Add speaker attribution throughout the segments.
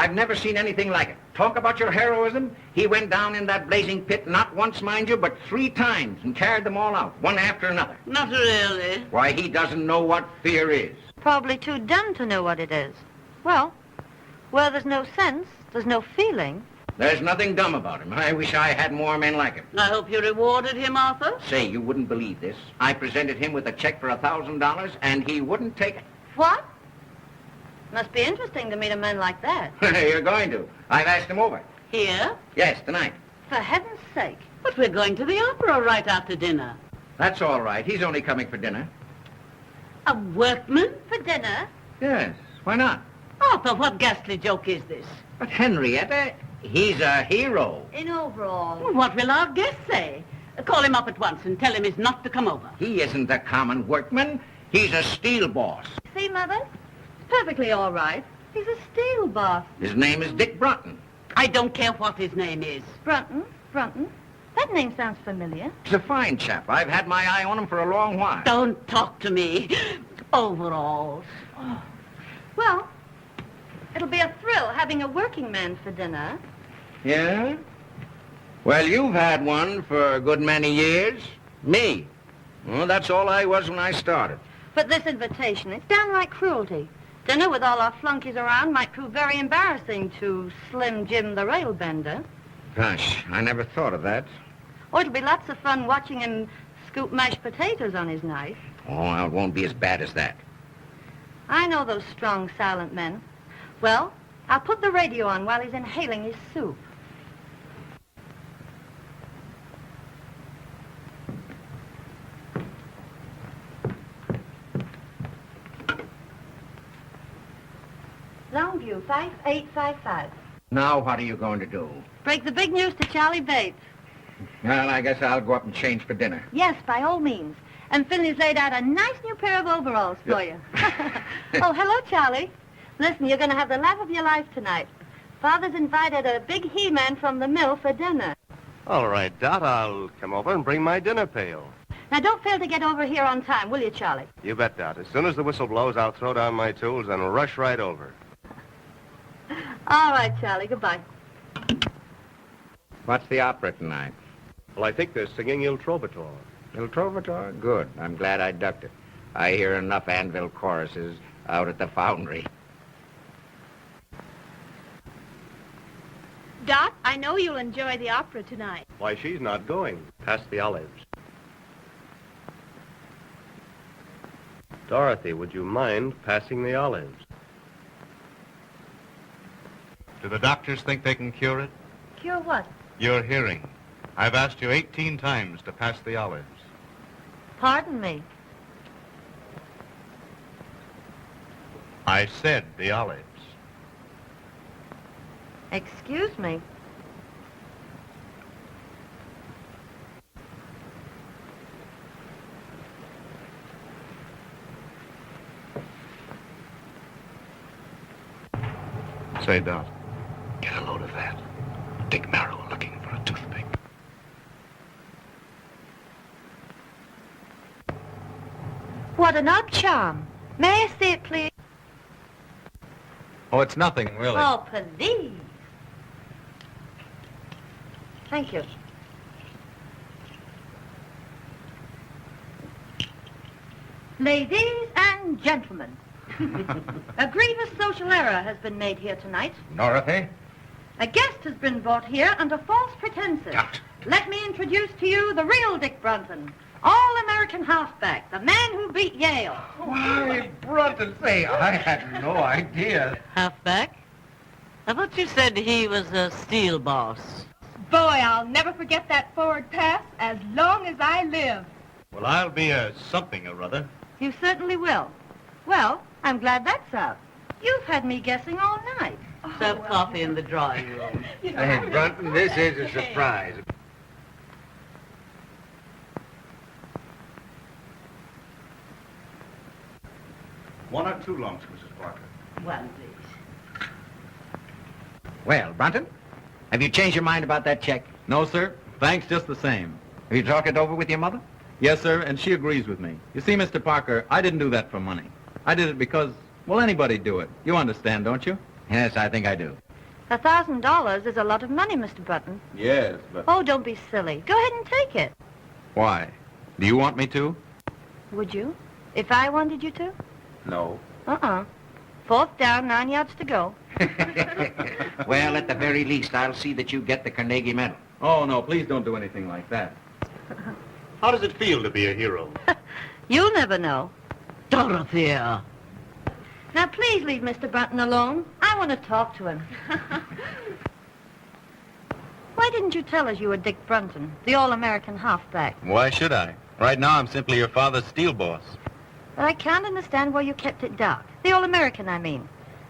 Speaker 1: I've never seen anything like it. Talk about your heroism. He went down in that blazing pit, not once, mind you, but 3 times, and carried them all out, one after another.
Speaker 2: Not really.
Speaker 1: Why, he doesn't know what fear is.
Speaker 3: Probably too dumb to know what it is. Well, where there's no sense, there's no feeling.
Speaker 1: There's nothing dumb about him. I wish I had more men like him.
Speaker 2: I hope you rewarded him, Arthur.
Speaker 1: Say, you wouldn't believe this. I presented him with a check for $1,000, and he wouldn't take it.
Speaker 3: What? Must be interesting to meet a man like that.
Speaker 1: You're going to. I've asked him over.
Speaker 2: Here?
Speaker 1: Yes, tonight.
Speaker 3: For heaven's sake.
Speaker 2: But we're going to the opera right after dinner.
Speaker 1: That's all right. He's only coming for dinner.
Speaker 2: A workman?
Speaker 3: For dinner?
Speaker 1: Yes, why not?
Speaker 2: Arthur, what ghastly joke is this?
Speaker 1: But Henrietta, he's a hero.
Speaker 3: In overall.
Speaker 2: Well, what will our guest say? Call him up at once and tell him he's not to come over.
Speaker 1: He isn't a common workman. He's a steel boss.
Speaker 3: See, Mother? Perfectly all right. He's a steel boss.
Speaker 1: His name is Dick Brunton.
Speaker 2: I don't care what his name is.
Speaker 3: Brunton? That name sounds familiar.
Speaker 1: He's a fine chap. I've had my eye on him for a long while.
Speaker 2: Don't talk to me. Overalls.
Speaker 3: Oh. Well, it'll be a thrill having a working man for dinner.
Speaker 1: Yeah? Well, you've had one for a good many years. Me. Well, that's all I was when I started.
Speaker 3: But this invitation, it's downright cruelty. Dinner with all our flunkies around might prove very embarrassing to Slim Jim the railbender.
Speaker 1: Gosh, I never thought of that.
Speaker 3: Or it'll be lots of fun watching him scoop mashed potatoes on his knife.
Speaker 1: Oh, it won't be as bad as that.
Speaker 3: I know those strong, silent men. Well, I'll put the radio on while he's inhaling his soup. Longview, 5855.
Speaker 1: Now what are you going to do?
Speaker 3: Break the big news to Charlie Bates.
Speaker 1: Well, I guess I'll go up and change for dinner.
Speaker 3: Yes, by all means. And Finley's laid out a nice new pair of overalls for you. Oh, hello, Charlie. Listen, you're going to have the laugh of your life tonight. Father's invited a big he-man from the mill for dinner.
Speaker 4: All right, Dot, I'll come over and bring my dinner pail.
Speaker 3: Now, don't fail to get over here on time, will you, Charlie?
Speaker 4: You bet, Dot. As soon as the whistle blows, I'll throw down my tools and rush right over.
Speaker 3: All right, Charlie. Goodbye.
Speaker 1: What's the opera tonight?
Speaker 4: Well, I think they're singing Il Trovatore.
Speaker 1: Il Trovatore? Good. I'm glad I ducked it. I hear enough Anvil choruses out at the foundry.
Speaker 5: Dot, I know you'll enjoy the opera tonight.
Speaker 4: Why, she's not going. Past the olives. Dorothy, would you mind passing the olives?
Speaker 6: Do the doctors think they can cure it?
Speaker 3: Cure what?
Speaker 6: Your hearing. I've asked you 18 times to pass the olives.
Speaker 3: Pardon me.
Speaker 6: I said the olives.
Speaker 3: Excuse me.
Speaker 6: Say, Dot, get a load of that. Dick Merrill looking for a toothpick.
Speaker 3: What an odd charm. May I see it, please?
Speaker 6: Oh, it's nothing, really.
Speaker 3: Oh, please. Thank you. Ladies and gentlemen, a grievous social error has been made here tonight.
Speaker 1: Dorothy?
Speaker 3: A guest has been brought here under false pretenses.
Speaker 1: Dot.
Speaker 3: Let me introduce to you the real Dick Brunton, all-American halfback, the man who beat Yale.
Speaker 1: Why, Brunton, say, I had no idea.
Speaker 2: Halfback? I thought you said he was a steel boss.
Speaker 5: Boy, I'll never forget that forward pass as long as I live.
Speaker 6: Well, I'll be a something or other.
Speaker 3: You certainly will. Well, I'm glad that's out. You've had me guessing all night.
Speaker 2: Serve coffee in the drawing room.
Speaker 1: Hey, Brunton, this is a surprise.
Speaker 6: One or two lumps, Mrs. Parker.
Speaker 2: One, please.
Speaker 1: Well, Brunton, have you changed your mind about that check?
Speaker 7: No, sir. Thanks just the same.
Speaker 1: Have you talked it over with your mother?
Speaker 7: Yes, sir, and she agrees with me. You see, Mr. Parker, I didn't do that for money. I did it because, well, anybody'd do it. You understand, don't you?
Speaker 1: Yes, I think I do.
Speaker 3: $1,000 is a lot of money, Mr. Button.
Speaker 7: Yes, but...
Speaker 3: Oh, don't be silly. Go ahead and take it.
Speaker 7: Why? Do you want me to?
Speaker 3: Would you? If I wanted you to?
Speaker 7: No.
Speaker 3: Uh-uh. 4th down, 9 yards to go.
Speaker 1: Well, at the very least, I'll see that you get the Carnegie Medal.
Speaker 7: Oh, no, please don't do anything like that.
Speaker 4: How does it feel to be a hero?
Speaker 3: You'll never know.
Speaker 2: Dorothea.
Speaker 3: Now, please leave Mr. Brunton alone. I want to talk to him. Why didn't you tell us you were Dick Brunton, the all-American halfback?
Speaker 7: Why should I? Right now, I'm simply your father's steel boss.
Speaker 3: But I can't understand why you kept it dark. The all-American, I mean.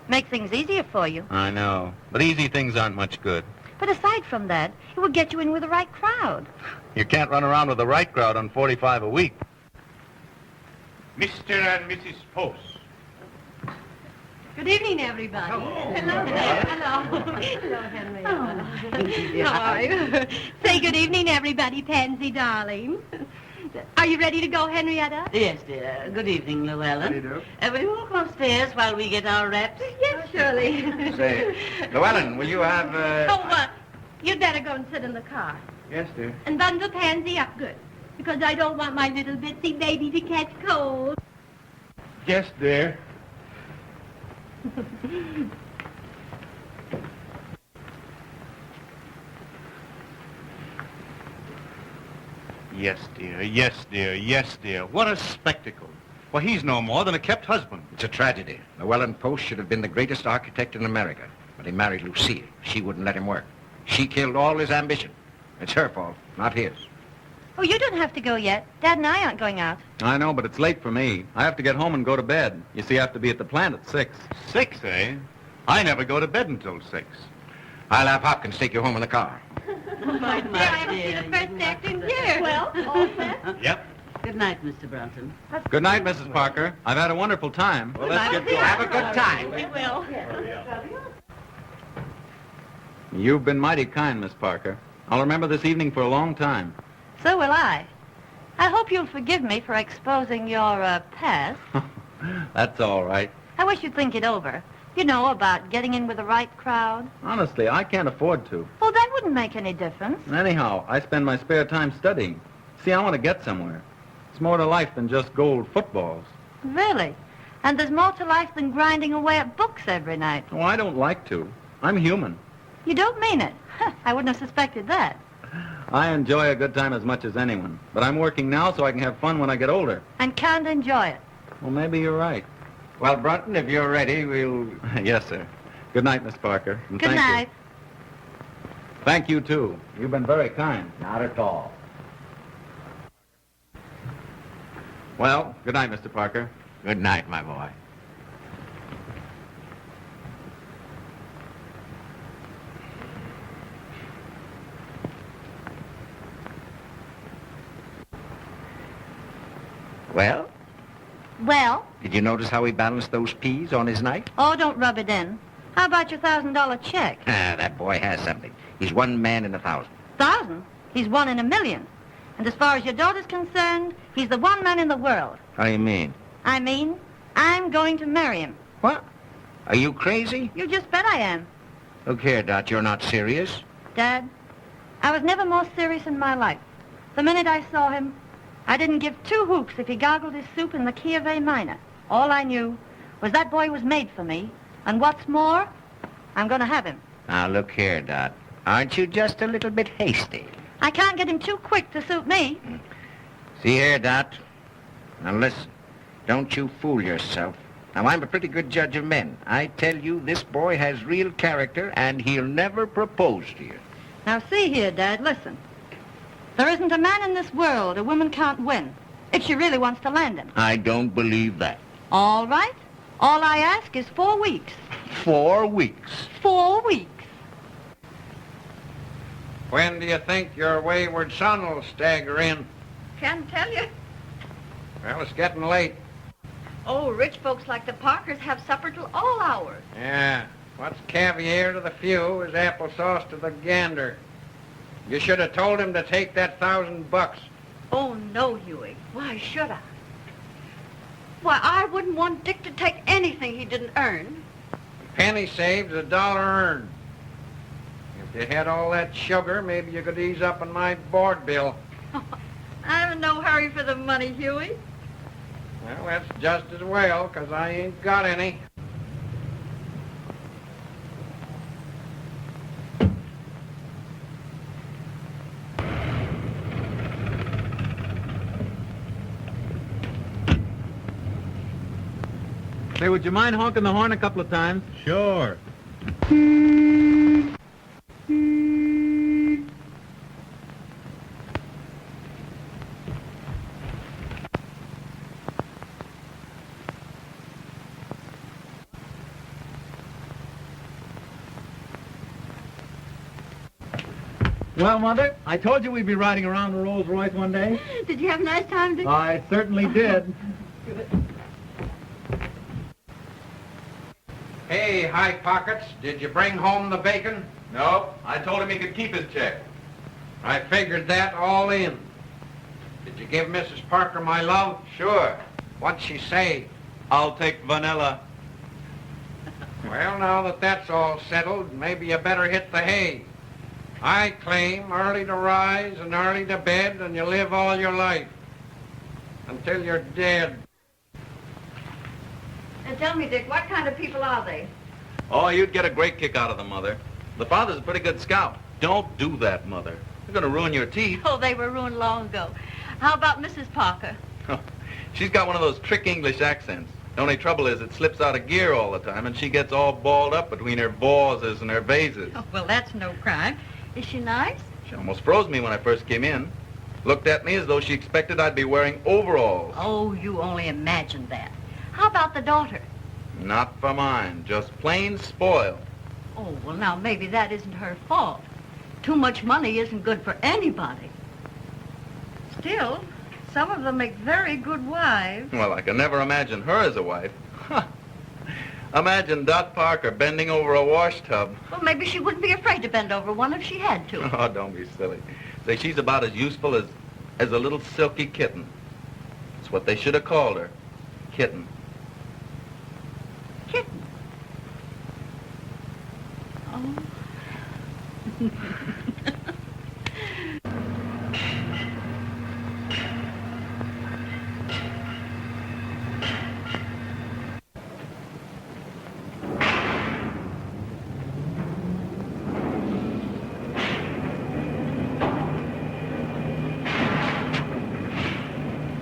Speaker 3: Make things easier for you.
Speaker 7: I know, but easy things aren't much good.
Speaker 3: But aside from that, it would get you in with the right crowd.
Speaker 7: You can't run around with the right crowd on 45 a week.
Speaker 4: Mr. and Mrs. Post.
Speaker 3: Good evening, everybody. Hello there. Hello. Hello, Henry.
Speaker 5: How are you? Say good evening, everybody, Pansy, darling. Are you ready to go, Henrietta?
Speaker 2: Yes, dear. Good evening, Llewellyn.
Speaker 7: How do you do?
Speaker 2: Will you walk upstairs while we get our wraps?
Speaker 5: Yes, Shirley.
Speaker 1: Say, Llewellyn, will you have,
Speaker 5: You'd better go and sit in the car.
Speaker 1: Yes, dear.
Speaker 5: And bundle Pansy up good. Because I don't want my little bitsy baby to catch cold.
Speaker 4: Yes, dear. Yes, dear. Yes, dear. Yes, dear. What a spectacle. Well, he's no more than a kept husband.
Speaker 1: It's a tragedy. Llewellyn Post should have been the greatest architect in America, but he married Lucille. She wouldn't let him work. She killed all his ambition. It's her fault, not his.
Speaker 3: Oh, you don't have to go yet. Dad and I aren't going out.
Speaker 7: I know, but it's late for me. I have to get home and go to bed. You see, I have to be at the plant at 6.
Speaker 4: 6, eh? I never go to bed until 6.
Speaker 1: I'll have Hopkins take you home in the car.
Speaker 2: My
Speaker 5: I haven't seen the first act in years. Well, all set?
Speaker 4: Yep.
Speaker 2: Good night, Mr. Brunton.
Speaker 7: Good night, Mrs. Parker. I've had a wonderful time.
Speaker 1: Well, let's get going. Have a good time.
Speaker 5: We will.
Speaker 7: You've been mighty kind, Miss Parker. I'll remember this evening for a long time.
Speaker 3: So will I. I hope you'll forgive me for exposing your, past.
Speaker 7: That's all right.
Speaker 3: I wish you'd think it over. You know, about getting in with the right crowd.
Speaker 7: Honestly, I can't afford to.
Speaker 3: Well, that wouldn't make any difference.
Speaker 7: Anyhow, I spend my spare time studying. See, I want to get somewhere. It's more to life than just gold footballs.
Speaker 3: Really? And there's more to life than grinding away at books every night.
Speaker 7: Oh, I don't like to. I'm human.
Speaker 3: You don't mean it. I wouldn't have suspected that.
Speaker 7: I enjoy a good time as much as anyone. But I'm working now so I can have fun when I get older.
Speaker 3: And can't enjoy it.
Speaker 7: Well, maybe you're right.
Speaker 1: Well, Brunton, if you're ready, we'll...
Speaker 7: Yes, sir. Good night, Miss Parker. And
Speaker 3: Good
Speaker 7: thank
Speaker 3: night.
Speaker 7: You. Thank you, too. You've been very kind.
Speaker 1: Not at all.
Speaker 7: Well, good night, Mr. Parker.
Speaker 1: Good night, my boy. Well,
Speaker 3: Well,
Speaker 1: did you notice how he balanced those peas on his knife?
Speaker 3: oh, don't rub it in. How about your $1,000 check?
Speaker 1: Ah, that boy has something. He's one man in 1,000.
Speaker 3: 1,000? He's one in a million. And as far as your daughter's concerned, he's the one man in the world.
Speaker 1: How do you mean?
Speaker 3: I mean, I'm going to marry him.
Speaker 1: What? Are you crazy?
Speaker 3: You just bet I am.
Speaker 1: Look here, Dot, you're not serious.
Speaker 3: Dad, I was never more serious in my life. The minute I saw him, I didn't give 2 hoots if he gargled his soup in the key of A minor. All I knew was that boy was made for me. And what's more, I'm going to have him.
Speaker 1: Now, look here, Dot. Aren't you just a little bit hasty?
Speaker 3: I can't get him too quick to suit me.
Speaker 1: See here, Dot. Now, listen. Don't you fool yourself. Now, I'm a pretty good judge of men. I tell you, this boy has real character, and he'll never propose to you.
Speaker 3: Now, see here, Dad, listen. There isn't a man in this world a woman can't win, if she really wants to land him.
Speaker 1: I don't believe that.
Speaker 3: All right. All I ask is 4 weeks.
Speaker 1: 4 weeks.
Speaker 3: 4 weeks.
Speaker 1: When do you think your wayward son will stagger in?
Speaker 5: Can't tell you.
Speaker 1: Well, it's getting late.
Speaker 5: Oh, rich folks like the Parkers have supper till all hours.
Speaker 1: Yeah. What's caviar to the few is applesauce to the gander. You should have told him to take that $1,000.
Speaker 5: Oh, no, Huey. Why should I? Why, I wouldn't want Dick to take anything he didn't earn.
Speaker 1: Penny saved is $1 earned. If you had all that sugar, maybe you could ease up on my board bill.
Speaker 3: I'm in no hurry for the money, Huey.
Speaker 1: Well, that's just as well, 'cause I ain't got any.
Speaker 7: Say, would you mind honking the horn a couple of times?
Speaker 4: Sure.
Speaker 7: Well, Mother, I told you we'd be riding around the Rolls Royce one day.
Speaker 3: Did you have a nice time, Dick?
Speaker 7: I certainly did.
Speaker 1: Hey, High Pockets, did you bring home the bacon?
Speaker 7: Nope. I told him he could keep his check.
Speaker 1: I figured that all in. Did you give Mrs. Parker my love?
Speaker 7: Sure.
Speaker 1: What'd she say?
Speaker 7: I'll take vanilla.
Speaker 1: Well, now that that's all settled, maybe you better hit the hay. I claim early to rise and early to bed, and you live all your life. Until you're dead.
Speaker 3: And tell me, Dick, what kind of people are they?
Speaker 7: Oh, you'd get a great kick out of them, Mother. The father's a pretty good scout. Don't do that, Mother. You're going to ruin your teeth.
Speaker 3: Oh, they were ruined long ago. How about Mrs. Parker?
Speaker 7: She's got one of those trick English accents. The only trouble is it slips out of gear all the time, and she gets all balled up between her vases and her vases.
Speaker 3: Oh, well, that's no crime. Is she nice?
Speaker 7: She almost froze me when I first came in. Looked at me as though she expected I'd be wearing overalls.
Speaker 3: Oh, you only imagined that. How about the daughter?
Speaker 7: Not for mine, just plain spoiled.
Speaker 3: Oh, well, now, maybe that isn't her fault. Too much money isn't good for anybody. Still, some of them make very good wives.
Speaker 7: Well, I can never imagine her as a wife. Imagine Dot Parker bending over a wash tub.
Speaker 3: Well, maybe she wouldn't be afraid to bend over one if she had to.
Speaker 7: Oh, don't be silly. Say, she's about as useful as a little silky kitten. It's what they should have called her. Kitten.
Speaker 3: Kitten. Oh.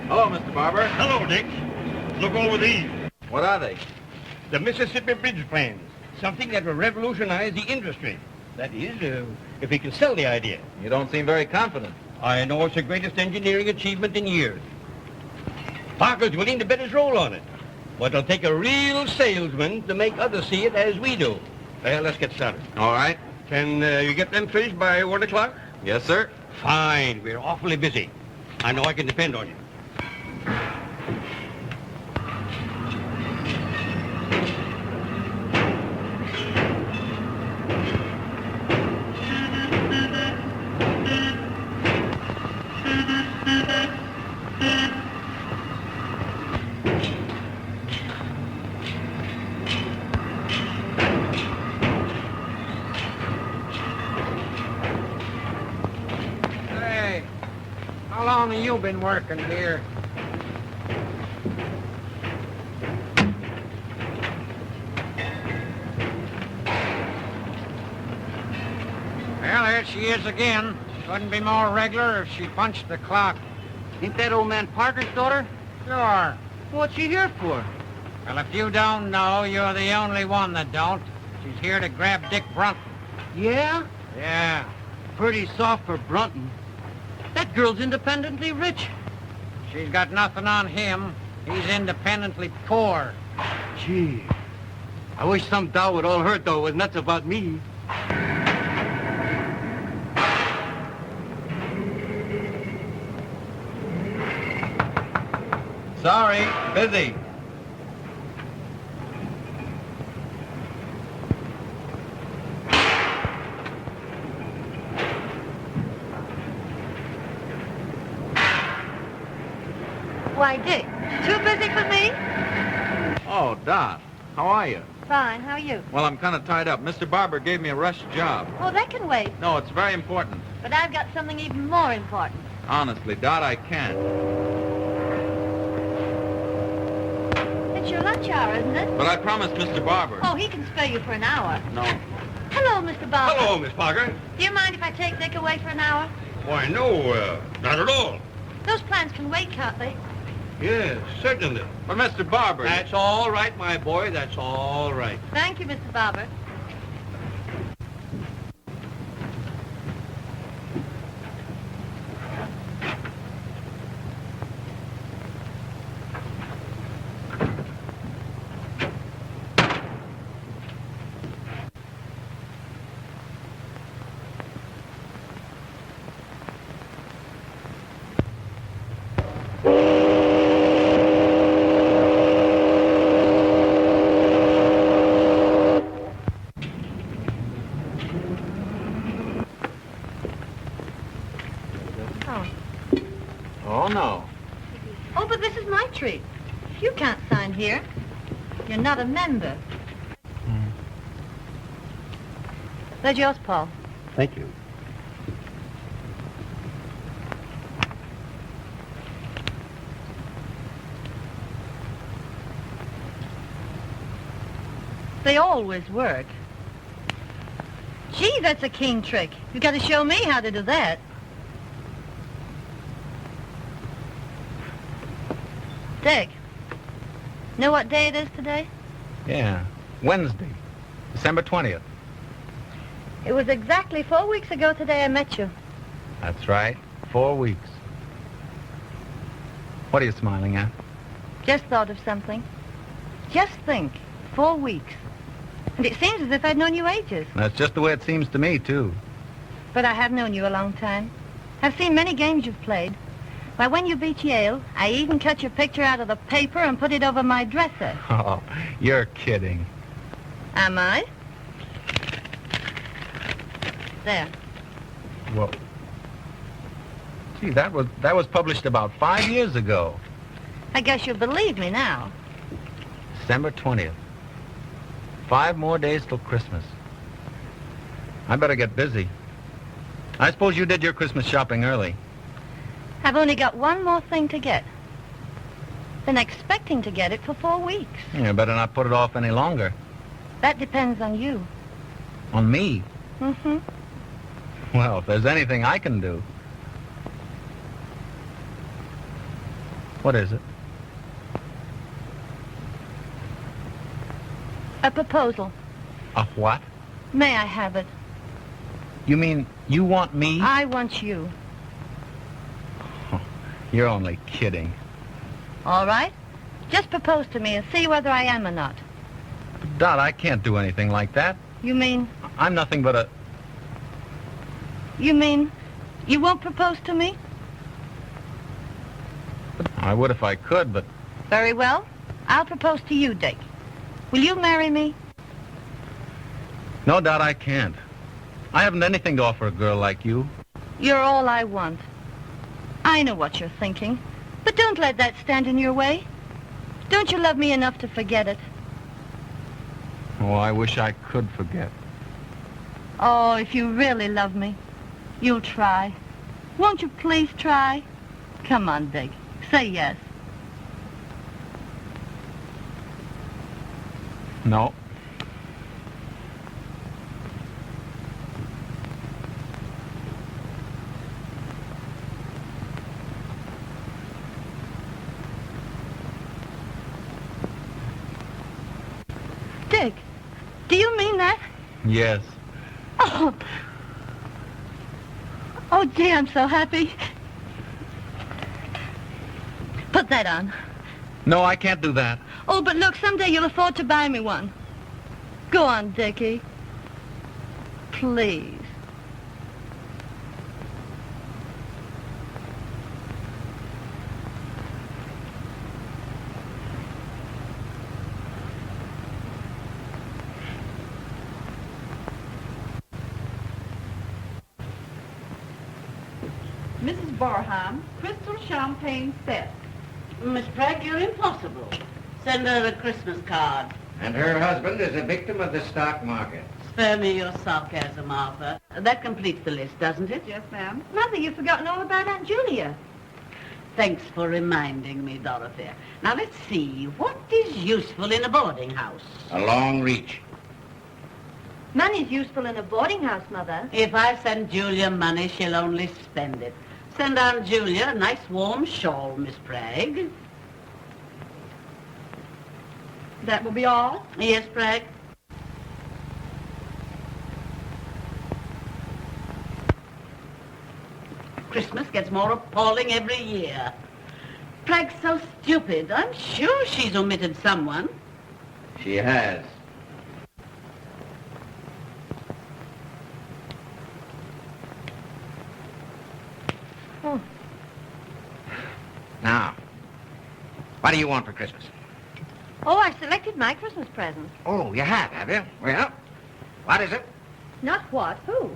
Speaker 7: Hello, Mr. Barber.
Speaker 4: Hello, Dick. Look over these.
Speaker 7: What are they?
Speaker 4: The Mississippi Bridge plans. Something that will revolutionize the industry. That is, if we can sell the idea.
Speaker 7: You don't seem very confident.
Speaker 4: I know it's the greatest engineering achievement in years. Parker's willing to bet his roll on it. But it'll take a real salesman to make others see it as we do. Well, let's get started.
Speaker 7: All right.
Speaker 4: Can you get them finished by 1 o'clock?
Speaker 7: Yes, sir.
Speaker 4: Fine. We're awfully busy. I know I can depend on you.
Speaker 1: Hey, how long have you been working here? Well, there she is again. Couldn't be more regular if she punched the clock.
Speaker 2: Ain't that old man Parker's daughter?
Speaker 1: Sure.
Speaker 2: What's she here for?
Speaker 1: Well, if you don't know, you're the only one that don't. She's here to grab Dick Brunton.
Speaker 2: Yeah?
Speaker 1: Yeah.
Speaker 2: Pretty soft for Brunton. That girl's independently rich.
Speaker 1: She's got nothing on him. He's independently poor.
Speaker 2: Gee, I wish some dough would all hurt, though, was nuts about me.
Speaker 7: Sorry, busy.
Speaker 3: Why, Dick, too busy for me?
Speaker 7: Oh, Dot, how are you?
Speaker 3: Fine. How are you?
Speaker 7: Well, I'm kind of tied up. Mr. Barber gave me a rush job.
Speaker 3: Oh, that can wait.
Speaker 7: No, it's very important.
Speaker 3: But I've got something even more important.
Speaker 7: Honestly, Dot, I can't.
Speaker 3: It's your lunch hour, isn't it?
Speaker 7: But I promised Mr. Barber.
Speaker 3: Oh, he can spare you for an hour.
Speaker 7: No.
Speaker 3: Hello, Mr. Barber.
Speaker 4: Hello, Miss Parker.
Speaker 3: Do you mind if I take Dick away for an hour?
Speaker 4: Why, no, not at all.
Speaker 3: Those plans can wait, can't they?
Speaker 4: Yes, certainly.
Speaker 7: But Mr. Barber...
Speaker 4: That's all right, my boy. That's all right.
Speaker 3: Thank you, Mr. Barber.
Speaker 7: Oh, no.
Speaker 3: Oh, but this is my treat. You can't sign here. You're not a member. There's yours, Paul.
Speaker 4: Thank you.
Speaker 3: They always work. Gee, that's a keen trick. You got to show me how to do that. Dick, know what day it is today?
Speaker 7: Yeah. Wednesday. December 20th.
Speaker 3: It was exactly 4 weeks ago today I met you.
Speaker 7: That's right. 4 weeks. What are you smiling at?
Speaker 3: Just thought of something. Just think, 4 weeks. And it seems as if I'd known you ages.
Speaker 7: That's just the way it seems to me, too.
Speaker 3: But I have known you a long time. I've seen many games you've played. Why, when you beat Yale, I even cut your picture out of the paper and put it over my dresser.
Speaker 7: Oh, you're kidding.
Speaker 3: Am I? There.
Speaker 7: Well, gee, that was published about 5 years ago.
Speaker 3: I guess you'll believe me now.
Speaker 7: December 20th. 5 more days till Christmas. I better get busy. I suppose you did your Christmas shopping early.
Speaker 3: I've only got one more thing to get. Been expecting to get it for 4 weeks.
Speaker 7: You better not put it off any longer.
Speaker 3: That depends on you.
Speaker 7: On me?
Speaker 3: Mm-hmm.
Speaker 7: Well, if there's anything I can do. What is it?
Speaker 3: A proposal.
Speaker 7: A what?
Speaker 3: May I have it?
Speaker 7: You mean you want me?
Speaker 3: I want you.
Speaker 7: You're only kidding.
Speaker 3: All right? Just propose to me and see whether I am or not.
Speaker 7: Dot, I can't do anything like that.
Speaker 3: You mean,
Speaker 7: I'm nothing but a...
Speaker 3: you won't propose to me?
Speaker 7: I would if I could, but...
Speaker 3: Very well. I'll propose to you, Dick. Will you marry me?
Speaker 7: No, Dot, I can't. I haven't anything to offer a girl like you.
Speaker 3: You're all I want. I know what you're thinking, but don't let that stand in your way. Don't you love me enough to forget it?
Speaker 7: Oh, I wish I could forget.
Speaker 3: Oh, if you really love me, you'll try. Won't you please try? Come on, Dick. Say yes.
Speaker 7: No.
Speaker 3: Dick, do you mean that?
Speaker 7: Yes.
Speaker 3: Oh. Oh, gee, I'm so happy. Put that on.
Speaker 7: No, I can't do that.
Speaker 3: Oh, but look, someday you'll afford to buy me one. Go on, Dickie. Please.
Speaker 8: Mrs. Barham, crystal champagne set.
Speaker 2: Miss Pegg, you're impossible. Send her a Christmas card.
Speaker 1: And her husband is a victim of the stock market.
Speaker 2: Spare me your sarcasm, Arthur. That completes the list, doesn't it?
Speaker 8: Yes, ma'am.
Speaker 3: Mother, you've forgotten all about Aunt Julia.
Speaker 2: Thanks for reminding me, Dorothy. Now, let's see. What is useful in a boarding house?
Speaker 1: A long reach.
Speaker 3: Money's useful in a boarding house, Mother.
Speaker 2: If I send Julia money, she'll only spend it. Send Aunt Julia a nice warm shawl, Miss Bragg.
Speaker 8: That will be all?
Speaker 2: Yes, Bragg? Christmas gets more appalling every year. Bragg's so stupid. I'm sure she's omitted someone.
Speaker 1: She has.
Speaker 3: Oh.
Speaker 1: Now, what do you want for Christmas?
Speaker 3: Oh, I selected my Christmas present.
Speaker 1: Oh, you have you? Well, what is it?
Speaker 3: Not what? Who?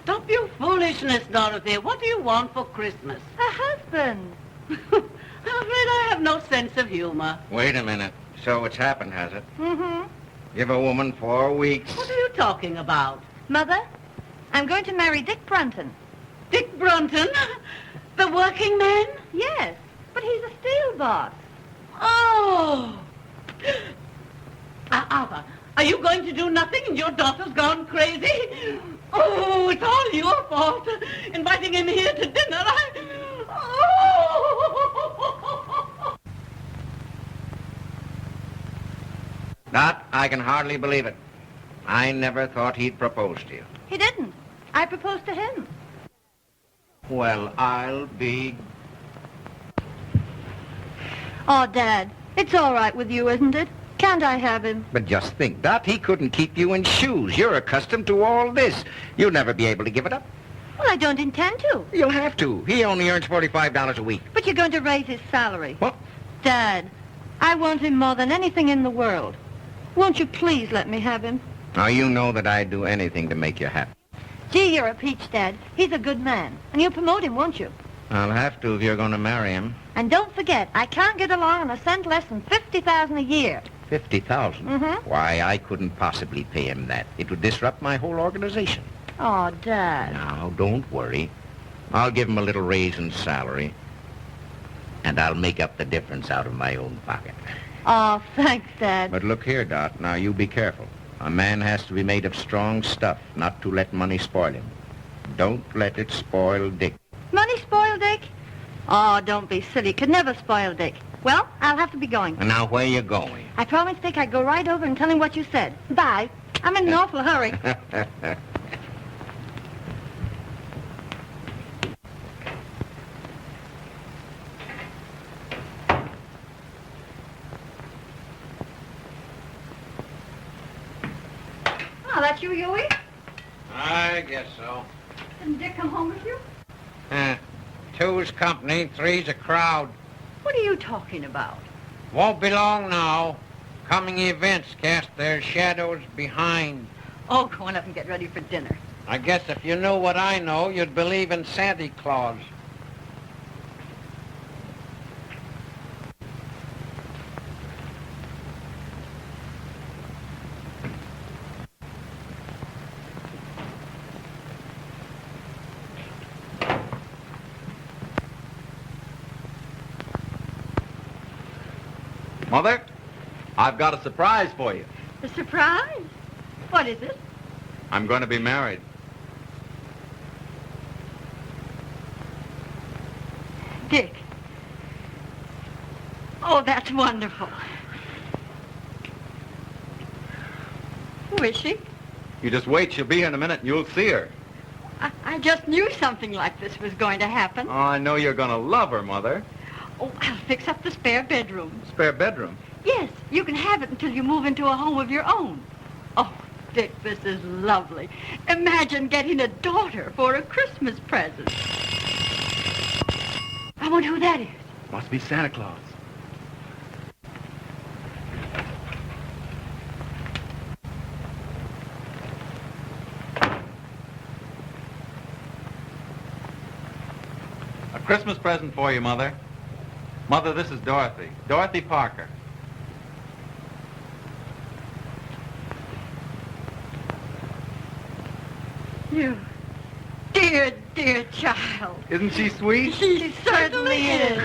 Speaker 2: Stop your foolishness, Dorothy. What do you want for Christmas?
Speaker 3: A husband.
Speaker 2: I'm afraid I have no sense of humor.
Speaker 1: Wait a minute. So it's happened, has it?
Speaker 3: Mm-hmm.
Speaker 1: Give a woman 4 weeks.
Speaker 2: What are you talking about?
Speaker 3: Mother, I'm going to marry Dick Brunton.
Speaker 2: Dick Brunton? The working man?
Speaker 3: Yes, but he's a steel boss.
Speaker 2: Oh! Arthur, are you going to do nothing and your daughter's gone crazy? Oh, it's all your fault. Inviting him here to dinner, Oh!
Speaker 1: Dot, I can hardly believe it. I never thought he'd propose to you.
Speaker 3: He didn't. I proposed to him.
Speaker 1: Well, I'll be...
Speaker 3: Oh, Dad, it's all right with you, isn't it? Can't I have him?
Speaker 1: But just think, Dot, he couldn't keep you in shoes. You're accustomed to all this. You'll never be able to give it up.
Speaker 3: Well, I don't intend to.
Speaker 1: You'll have to. He only earns $45 a week.
Speaker 3: But you're going to raise his salary.
Speaker 1: What?
Speaker 3: Dad, I want him more than anything in the world. Won't you please let me have him?
Speaker 1: Now, you know that I'd do anything to make you happy.
Speaker 3: Gee, you're a peach, Dad. He's a good man. And you'll promote him, won't you?
Speaker 1: I'll have to if you're going to marry him.
Speaker 3: And don't forget, I can't get along on a cent less than $50,000 a year.
Speaker 1: 50,000?
Speaker 3: Mm-hmm.
Speaker 1: Why, I couldn't possibly pay him that. It would disrupt my whole organization.
Speaker 3: Oh, Dad.
Speaker 1: Now, don't worry. I'll give him a little raise in salary. And I'll make up the difference out of my own pocket.
Speaker 3: Oh, thanks, Dad.
Speaker 1: But look here, Dot. Now, you be careful. A man has to be made of strong stuff, not to let money spoil him. Don't let it spoil Dick.
Speaker 3: Money spoil Dick? Oh, don't be silly. Could never spoil Dick. Well, I'll have to be going.
Speaker 1: And now, where you going?
Speaker 3: I promised Dick I'd go right over and tell him what you said. Bye. I'm in an awful hurry. Oh, that's you, Huey?
Speaker 1: I guess so.
Speaker 3: Didn't Dick come home with you?
Speaker 1: Two's company, three's a crowd.
Speaker 3: What are you talking about?
Speaker 1: Won't be long now. Coming events cast their shadows behind.
Speaker 3: Oh, go on up and get ready for dinner.
Speaker 1: I guess if you knew what I know, you'd believe in Santa Claus.
Speaker 7: Mother, I've got a surprise for you.
Speaker 3: A surprise? What is it?
Speaker 7: I'm going to be married.
Speaker 3: Dick. Oh, that's wonderful. Who is she?
Speaker 7: You just wait. She'll be here in a minute and you'll see her.
Speaker 3: I just knew something like this was going to happen.
Speaker 7: Oh, I know you're going to love her, Mother.
Speaker 3: Oh, I'll fix up the spare bedroom.
Speaker 7: Spare bedroom.
Speaker 3: Yes, you can have it until you move into a home of your own. Oh, Dick, this is lovely. Imagine getting a daughter for a Christmas present. I wonder who that is.
Speaker 7: Must be Santa Claus. A Christmas present for you, Mother. Mother, this is Dorothy. Dorothy Parker.
Speaker 5: You dear, dear child.
Speaker 7: Isn't she sweet?
Speaker 5: She certainly is.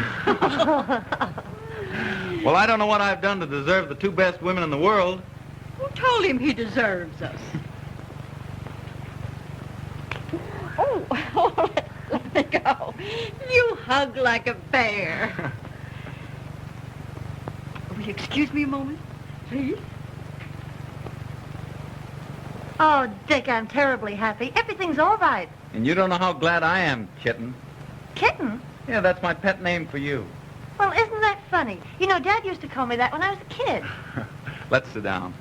Speaker 7: Well, I don't know what I've done to deserve the two best women in the world.
Speaker 5: Who told him he deserves us? Oh, let me go. You hug like a bear. Will you excuse me a moment, please?
Speaker 3: Oh, Dick, I'm terribly happy. Everything's all right.
Speaker 7: And you don't know how glad I am, Kitten.
Speaker 3: Kitten?
Speaker 7: Yeah, that's my pet name for you.
Speaker 3: Well, isn't that funny? You know, Dad used to call me that when I was a kid.
Speaker 7: Let's sit down.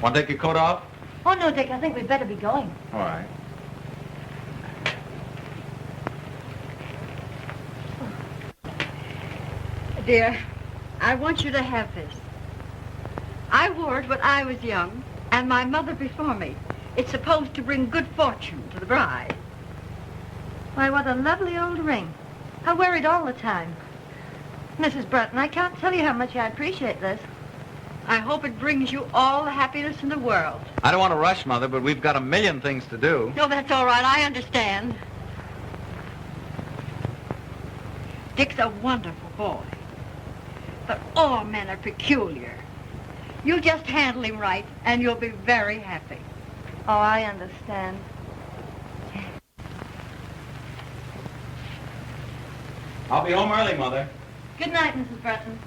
Speaker 7: Want to take your coat off?
Speaker 3: Oh, no, Dick, I think we'd better be going.
Speaker 7: All right.
Speaker 5: Dear, I want you to have this. I wore it when I was young, and my mother before me. It's supposed to bring good fortune to the bride.
Speaker 3: Why, what a lovely old ring. I wear it all the time. Mrs. Bretton, I can't tell you how much I appreciate this.
Speaker 5: I hope it brings you all the happiness in the world.
Speaker 7: I don't want to rush, Mother, but we've got a million things to do.
Speaker 5: No, that's all right. I understand. Dick's a wonderful boy. But all men are peculiar. You just handle him right, and you'll be very happy.
Speaker 3: Oh, I understand.
Speaker 7: I'll be home early, Mother.
Speaker 3: Good night, Mrs. Bretton.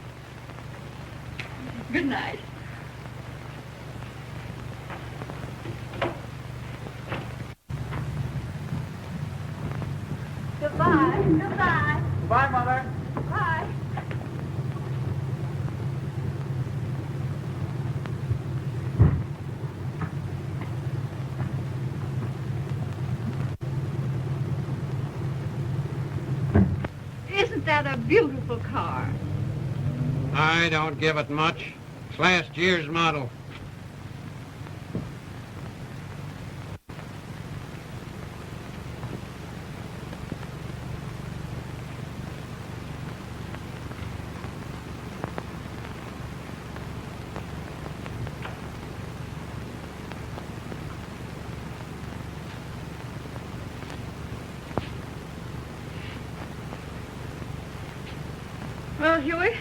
Speaker 5: Good night.
Speaker 3: Goodbye. Goodbye.
Speaker 7: Bye, Mother.
Speaker 3: Bye.
Speaker 5: Isn't that a beautiful car?
Speaker 4: I don't give it much. It's last year's model.
Speaker 5: Well, Huey,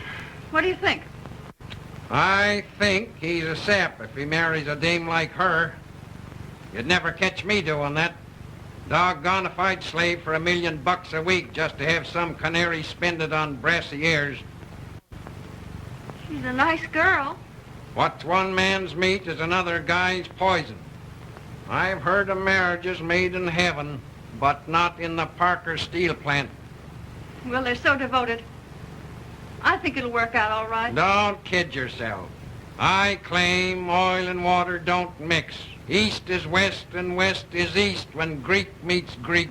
Speaker 5: what do you think?
Speaker 4: I think he's a sap if he marries a dame like her. You'd never catch me doing that. Doggone if I'd slave for $1 million a week just to have some canary spend it on brassy ears.
Speaker 5: She's a nice girl.
Speaker 4: What's one man's meat is another guy's poison. I've heard of marriages made in heaven, but not in the Parker steel plant.
Speaker 5: Well, they're so devoted. I think it'll work out all right.
Speaker 4: Don't kid yourself. I claim oil and water don't mix. East is west and west is east when Greek meets Greek.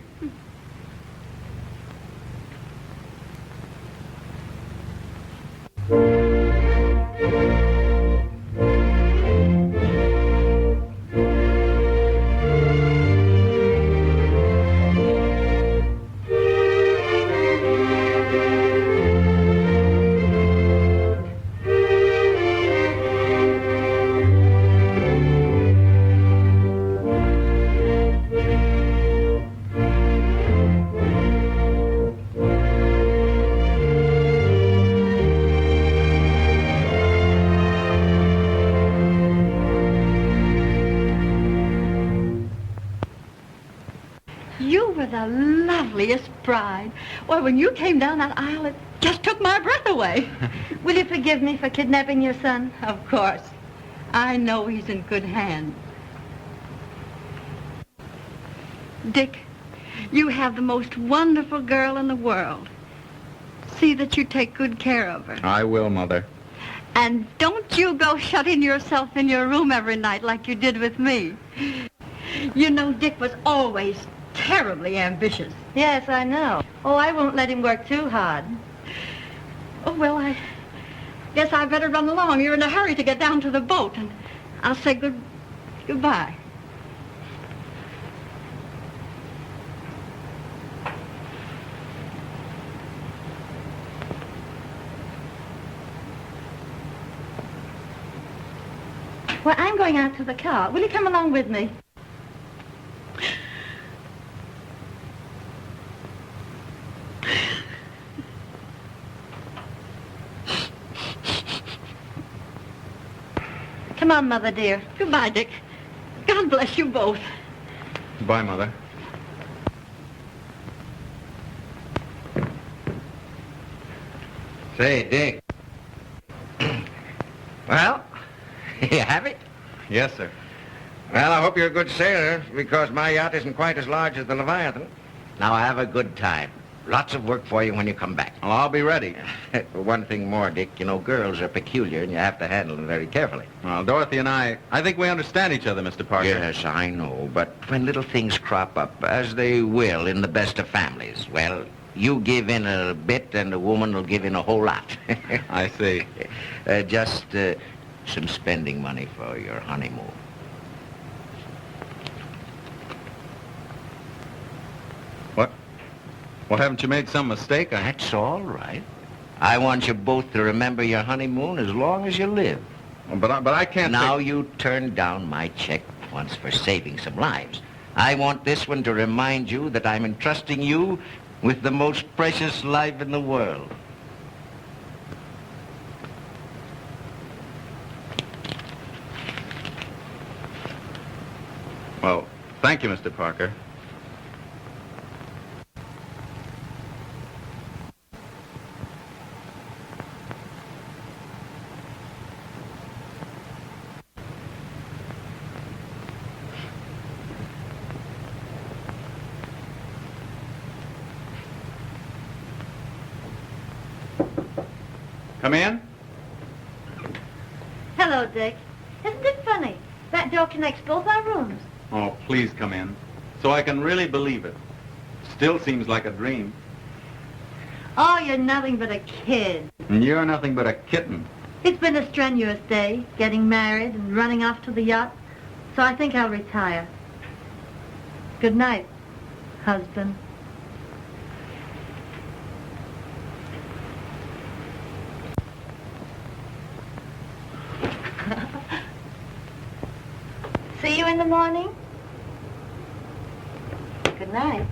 Speaker 5: You were the loveliest bride. Well, when you came down that aisle, it just took my breath away.
Speaker 3: Will you forgive me for kidnapping your son?
Speaker 5: Of course. I know he's in good hands. Dick, you have the most wonderful girl in the world. See that you take good care of her.
Speaker 7: I will, Mother.
Speaker 5: And don't you go shutting yourself in your room every night like you did with me. You know, Dick was always terribly ambitious.
Speaker 3: Yes, I know. Oh, I won't let him work too hard.
Speaker 5: Oh, well, I guess I better run along. You're in a hurry to get down to the boat, and I'll say goodbye.
Speaker 3: Well, I'm going out to the car. Will you come along with me? Come on, Mother dear.
Speaker 5: Goodbye, Dick. God bless you both.
Speaker 7: Goodbye, Mother.
Speaker 1: Say, Dick. Well, you have it?
Speaker 7: Yes, sir.
Speaker 1: Well, I hope you're a good sailor, because my yacht isn't quite as large as the Leviathan. Now, have a good time. Lots of work for you when you come back.
Speaker 7: Well, I'll be ready.
Speaker 1: One thing more, Dick. You know, girls are peculiar, and you have to handle them very carefully.
Speaker 7: Well, Dorothy and I think we understand each other, Mr. Parker.
Speaker 1: Yes, I know. But when little things crop up, as they will in the best of families, well, you give in a bit, and the woman will give in a whole lot.
Speaker 7: I see.
Speaker 1: Just some spending money for your honeymoon.
Speaker 7: What? Well, haven't you made some mistake?
Speaker 1: That's all right. I want you both to remember your honeymoon as long as you live.
Speaker 7: But I can't.
Speaker 1: Now you turned down my check once for saving some lives. I want this one to remind you that I'm entrusting you with the most precious life in the world.
Speaker 7: Well, thank you, Mr. Parker. Come in.
Speaker 3: Hello, Dick. Isn't it funny? That door connects both our rooms.
Speaker 7: Oh, please come in, so I can really believe it. Still seems like a dream.
Speaker 3: Oh, you're nothing but a kid.
Speaker 7: And you're nothing but a kitten.
Speaker 3: It's been a strenuous day, getting married and running off to the yacht. So I think I'll retire. Good night, husband. See you in the morning. Good night.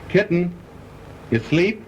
Speaker 7: Kitten, you sleep?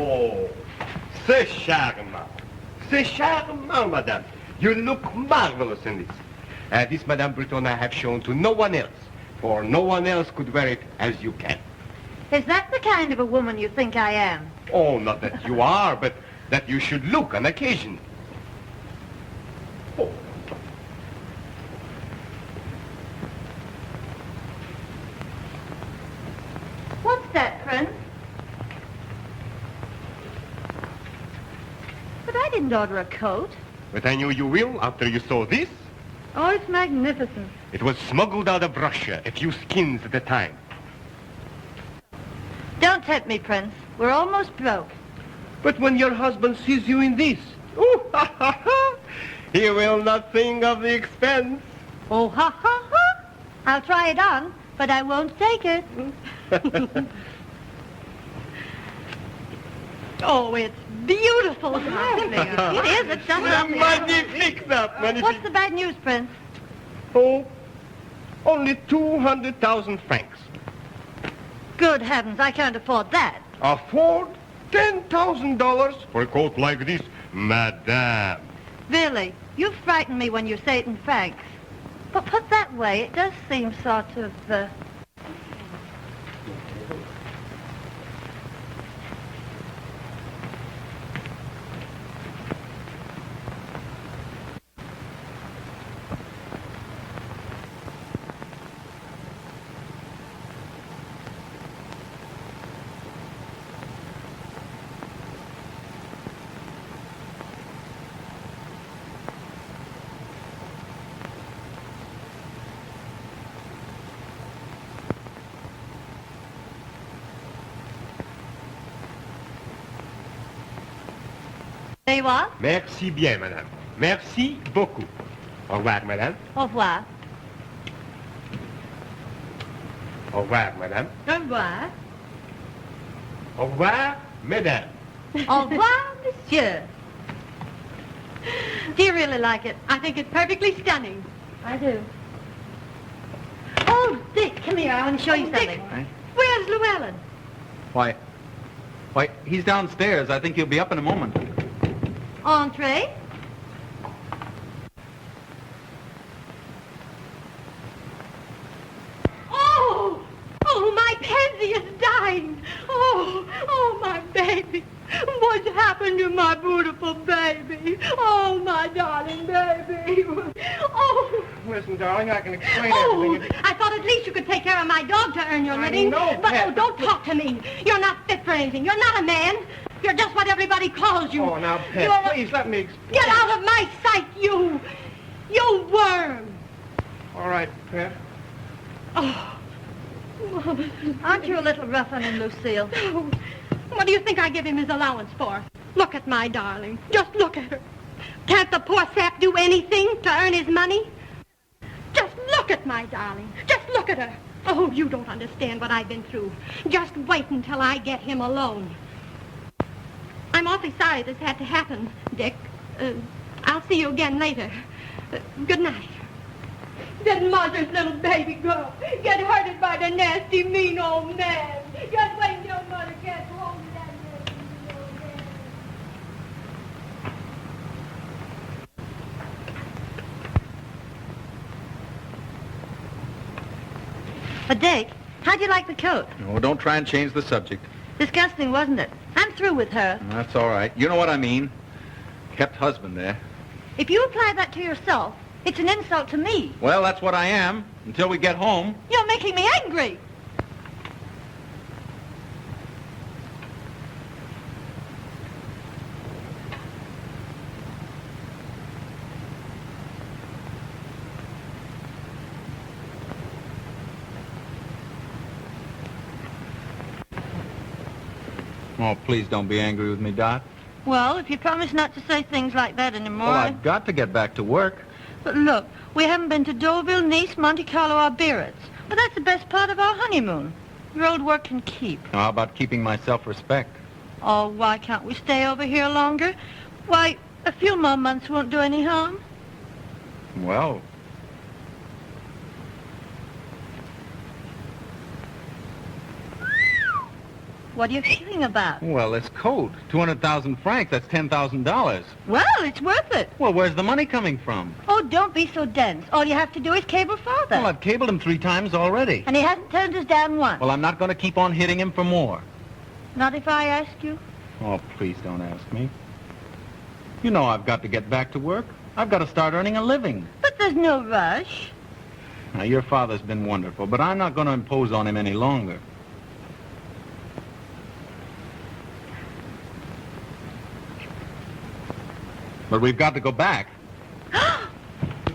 Speaker 9: Oh, c'est charmant. C'est charmant, madame. You look marvelous in this. This, Madame Breton, I have shown to no one else, for no one else could wear it as you can.
Speaker 3: Is that the kind of a woman you think I am?
Speaker 9: Oh, not that you are, but that you should look on occasion. Oh.
Speaker 3: What's that, Prince? But I didn't order a coat.
Speaker 9: But I knew you will after you saw this.
Speaker 3: Oh, it's magnificent.
Speaker 9: It was smuggled out of Russia, a few skins at a time.
Speaker 3: Don't tempt me, Prince. We're almost broke.
Speaker 9: But when your husband sees you in this, ooh, ha, ha, ha, he will not think of the expense.
Speaker 3: Oh, ha, ha, ha. I'll try it on, but I won't take it.
Speaker 5: Oh, it's beautiful.
Speaker 3: It is. It's just lovely.
Speaker 9: Magnifique, that.
Speaker 3: What's
Speaker 9: Magnifique.
Speaker 3: the bad news, Prince?
Speaker 9: Oh, only 200,000 francs.
Speaker 3: Good heavens, I can't afford that.
Speaker 9: Afford? $10,000 for a coat like this? Madame.
Speaker 3: Billy, you frighten me when you say it in francs. But put that way, it does seem sort of, Say what?
Speaker 9: Merci bien, madame. Merci beaucoup. Au revoir, madame.
Speaker 3: Au revoir.
Speaker 9: Au revoir, madame.
Speaker 3: Au revoir.
Speaker 9: Au revoir, mesdames.
Speaker 3: Au revoir, monsieur. Do you really like it?
Speaker 5: I think it's perfectly stunning.
Speaker 3: I do. Oh, Dick, come here. I want to show you
Speaker 5: Dick.
Speaker 3: something.
Speaker 5: Where's Llewellyn?
Speaker 7: Why, he's downstairs. I think he'll be up in a moment.
Speaker 3: Entree.
Speaker 5: Oh! Oh, my Pansy is dying. Oh, my baby. What's happened to my beautiful baby? Oh, my darling baby. Oh.
Speaker 9: Listen, darling, I can explain
Speaker 5: Oh, I thought at least you could take care of my dog to earn your living.
Speaker 9: know,
Speaker 5: But
Speaker 9: Pat,
Speaker 5: oh, don't talk to me. You're not fit for anything. You're not a man. You're just what everybody calls you.
Speaker 9: Oh, now, Pet,
Speaker 5: You're a-
Speaker 9: please let me explain.
Speaker 5: Get out of my sight, you worm.
Speaker 9: All right, Pet.
Speaker 5: Oh.
Speaker 3: Aren't you a little rough on him, Lucille?
Speaker 5: What do you think I give him his allowance for? Look at my darling. Just look at her. Can't the poor sap do anything to earn his money? Just look at my darling. Just look at her. Oh, you don't understand what I've been through. Just wait until I get him alone. I'm awfully sorry this had to happen, Dick. I'll see you again later. Good night. Did Mother's little baby girl get hurted by the nasty, mean old man? Just wait until Mother gets home to that nasty, mean old man.
Speaker 3: But, Dick, how'd you like the coat?
Speaker 7: Oh, don't try and change the subject.
Speaker 3: Disgusting, wasn't it? I'm through with her.
Speaker 7: That's all right. You know what I mean. Kept husband there.
Speaker 3: If you apply that to yourself, it's an insult to me.
Speaker 7: Well, that's what I am, until we get home.
Speaker 3: You're making me angry.
Speaker 7: Oh, please don't be angry with me, Dot.
Speaker 3: Well, if you promise not to say things like that anymore...
Speaker 7: Well, I've got to get back to work.
Speaker 3: But look, we haven't been to Deauville, Nice, Monte Carlo, or Biarritz. But that's the best part of our honeymoon. Your old work can keep.
Speaker 7: Now, how about keeping my self-respect?
Speaker 3: Oh, why can't we stay over here longer? Why, a few more months won't do any harm.
Speaker 7: Well,
Speaker 3: What are you feeling about?
Speaker 7: well, this coat. 200,000 francs, that's $10,000.
Speaker 3: Well, it's worth it.
Speaker 7: Well, where's the money coming from?
Speaker 3: Oh, don't be so dense. All you have to do is cable Father.
Speaker 7: Well, I've cabled him 3 times already.
Speaker 3: And he hasn't turned us down once.
Speaker 7: Well, I'm not going to keep on hitting him for more.
Speaker 3: Not if I ask you.
Speaker 7: Oh, please don't ask me. You know I've got to get back to work. I've got to start earning a living.
Speaker 3: But there's no rush.
Speaker 7: Now, your father's been wonderful, but I'm not going to impose on him any longer. But we've got to go back.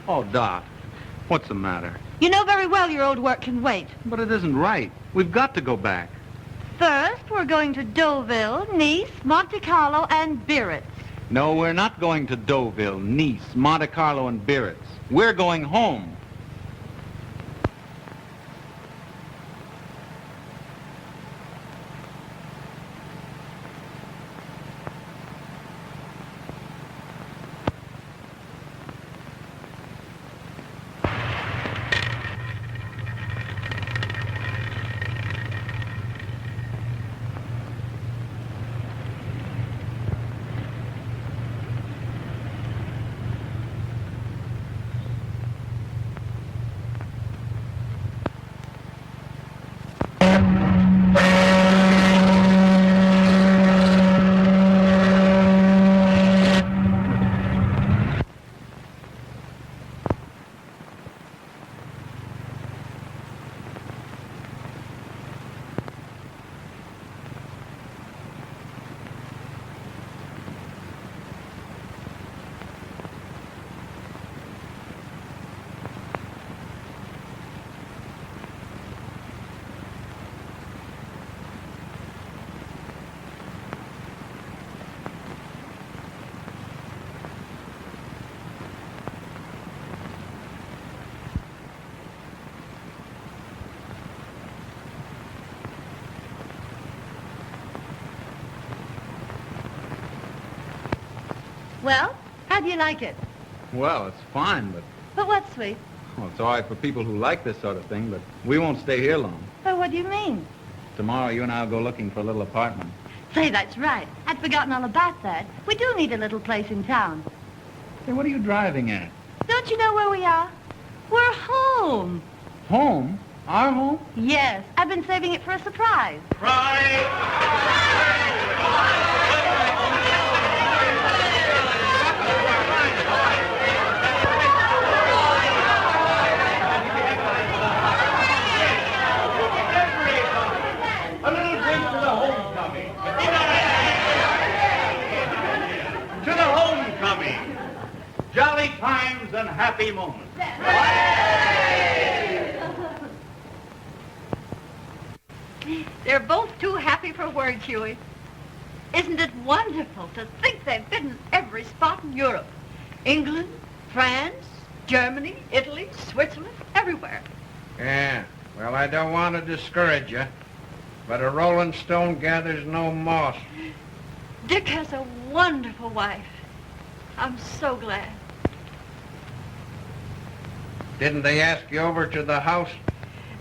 Speaker 7: Oh, Dot, what's the matter?
Speaker 3: You know very well your old work can wait.
Speaker 7: But it isn't right. We've got to go back.
Speaker 3: First, we're going to Deauville, Nice, Monte Carlo, and Biarritz.
Speaker 7: No, we're not going to Deauville, Nice, Monte Carlo, and Biarritz. We're going home.
Speaker 3: Well, how do you like it?
Speaker 7: Well, it's fine, but
Speaker 3: But what, sweet?
Speaker 7: well, it's all right for people who like this sort of thing, but we won't stay here long.
Speaker 3: Oh, what do you mean?
Speaker 7: Tomorrow, you and I will go looking for a little apartment.
Speaker 3: Say, that's right. I'd forgotten all about that. We do need a little place in town.
Speaker 7: Hey, what are you driving at?
Speaker 3: Don't you know where we are? We're home.
Speaker 7: Home? Our home?
Speaker 3: Yes, I've been saving it for a surprise.
Speaker 6: A little drink to the homecoming. To the homecoming. Jolly times and happy moments.
Speaker 8: They're both too happy for words, Huey. Isn't it wonderful to think they've been in every spot in Europe? England, France, Germany, Italy, Switzerland, everywhere.
Speaker 4: Yeah, well, I don't want to discourage you, but a rolling stone gathers no moss.
Speaker 8: Dick has a wonderful wife. I'm so glad.
Speaker 4: Didn't they ask you over to the house?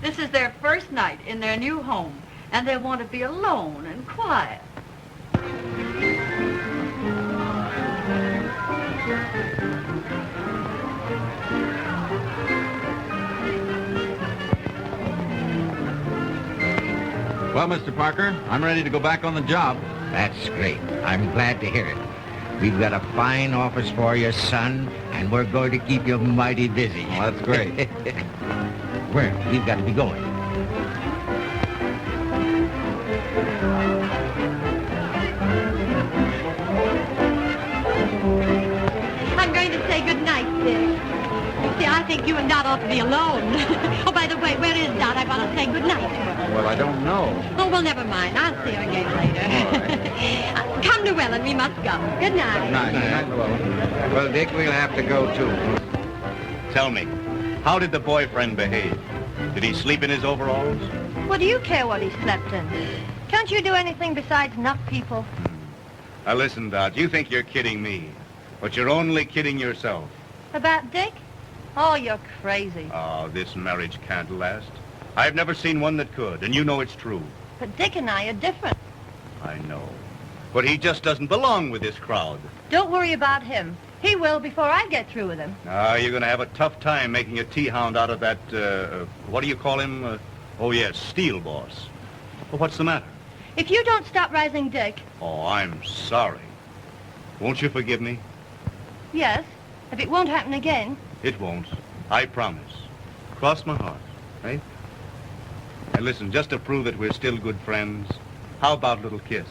Speaker 8: This is their first night in their new home, and they want to be alone and quiet.
Speaker 7: Well, Mr. Parker, I'm ready to go back on the job.
Speaker 1: That's great. I'm glad to hear it. We've got a fine office for you, son, and we're going to keep you mighty busy.
Speaker 7: Well, that's great.
Speaker 1: Well, we've got to be going.
Speaker 5: I'm going to say good night, Dick. See, I think you and Dot ought to be alone. Oh, by the way, where is Dot? I want to say good night to her.
Speaker 7: Well, I don't know.
Speaker 5: Oh, well, never mind. I'll see her again later. Come, Llewellyn, we must go. Good night.
Speaker 7: Good night, Llewellyn.
Speaker 4: Well, Dick, we'll have to go, too.
Speaker 6: Tell me, how did the boyfriend behave? Did he sleep in his overalls?
Speaker 3: What do you care what he slept in? Can't you do anything besides knock people?
Speaker 6: Now listen, Dot, you think you're kidding me, but you're only kidding yourself.
Speaker 3: About Dick? Oh, you're crazy.
Speaker 6: Oh, this marriage can't last. I've never seen one that could, and you know it's true.
Speaker 3: But Dick and I are different.
Speaker 6: I know. But he just doesn't belong with this crowd.
Speaker 3: Don't worry about him. He will before I get through with him.
Speaker 6: Now, you're going to have a tough time making a tea-hound out of that, what do you call him? Oh, yes, Steel Boss. Well, what's the matter?
Speaker 3: If you don't stop rising Dick,
Speaker 6: Oh, I'm sorry. Won't you forgive me?
Speaker 3: yes, if it won't happen again.
Speaker 6: It won't. I promise. Cross my heart, right? And listen, just to prove that we're still good friends, how about a little kiss?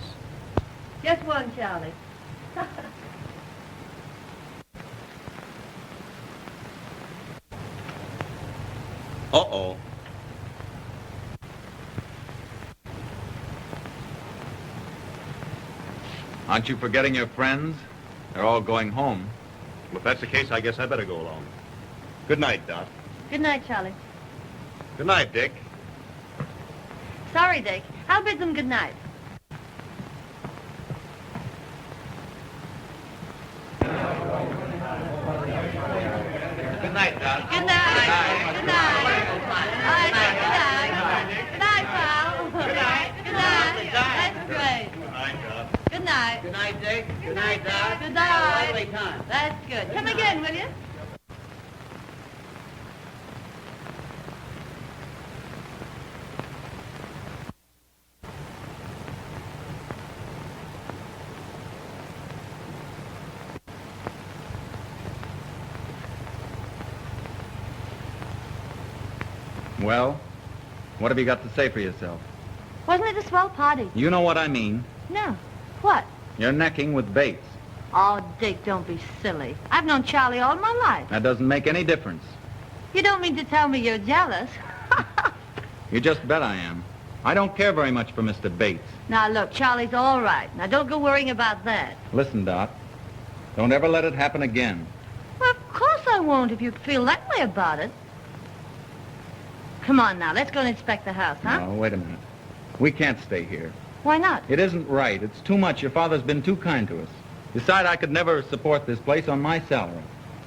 Speaker 3: Just one, Charlie.
Speaker 6: Uh-oh.
Speaker 7: Aren't you forgetting your friends? They're all going home.
Speaker 6: Well, if that's the case, I guess I better go along. Good night, Dot.
Speaker 3: Good night, Charlie.
Speaker 6: Good night, Dick.
Speaker 3: Sorry, Dick. I'll bid them good night.
Speaker 4: Good night, Dot.
Speaker 3: Good night. Good night. All right, Dick, good night. Good night, pal. Good night. Good night. That's great.
Speaker 6: Good night, Dot.
Speaker 3: Good night.
Speaker 2: Good night, Dick. Good night, Dot.
Speaker 3: Good night.
Speaker 2: Lovely time.
Speaker 3: That's good. Come again, will you?
Speaker 7: Well, what have you got to say for yourself?
Speaker 3: Wasn't it a swell party?
Speaker 7: You know what I mean.
Speaker 3: No. What?
Speaker 7: You're necking with Bates.
Speaker 3: Oh, Dick, don't be silly. I've known Charlie all my life.
Speaker 7: That doesn't make any difference.
Speaker 3: You don't mean to tell me you're jealous?
Speaker 7: You just bet I am. I don't care very much for Mr. Bates.
Speaker 3: Now, look, Charlie's all right. Now, don't go worrying about that.
Speaker 7: Listen, Dot. Don't ever let it happen again.
Speaker 3: Well, of course I won't if you feel that way about it. Come on now, let's go and inspect the house, huh?
Speaker 7: No, wait a minute. We can't stay here.
Speaker 3: Why not?
Speaker 7: It isn't right. It's too much. Your father's been too kind to us. Besides, I could never support this place on my salary.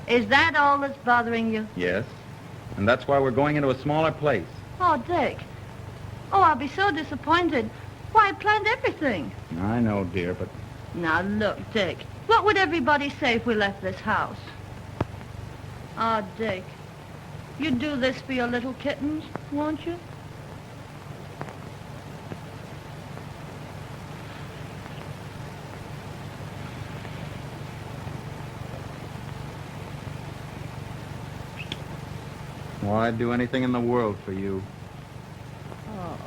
Speaker 3: Is that all that's bothering you?
Speaker 7: Yes. And that's why we're going into a smaller place.
Speaker 3: Oh, Dick. Oh, I'll be so disappointed. Why, I planned everything.
Speaker 7: I know, dear, but...
Speaker 3: Now, look, Dick. What would everybody say if we left this house? Oh, Dick. You'd do this for your little kittens, won't you?
Speaker 7: Well, I'd do anything in the world for you.
Speaker 3: Oh.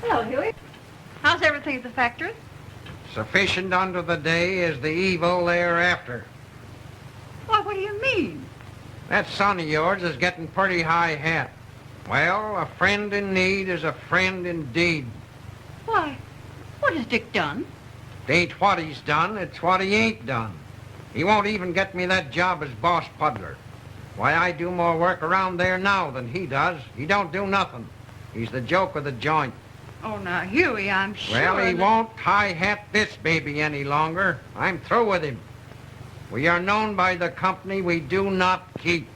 Speaker 8: Hello, Huey. How's everything at the factory?
Speaker 4: Sufficient unto the day is the evil thereafter.
Speaker 8: Why, what do you mean?
Speaker 4: That son of yours is getting pretty high hat. Well, a friend in need is a friend indeed.
Speaker 8: Why, what has Dick done?
Speaker 4: It ain't what he's done, it's what he ain't done. He won't even get me that job as boss puddler. Why, I do more work around there now than he does. He don't do nothing. He's the joke of the joint.
Speaker 8: Oh, now, Huey, I'm sure
Speaker 4: Well, he
Speaker 8: that-
Speaker 4: won't high-hat this baby any longer. I'm through with him. We are known by the company we do not keep.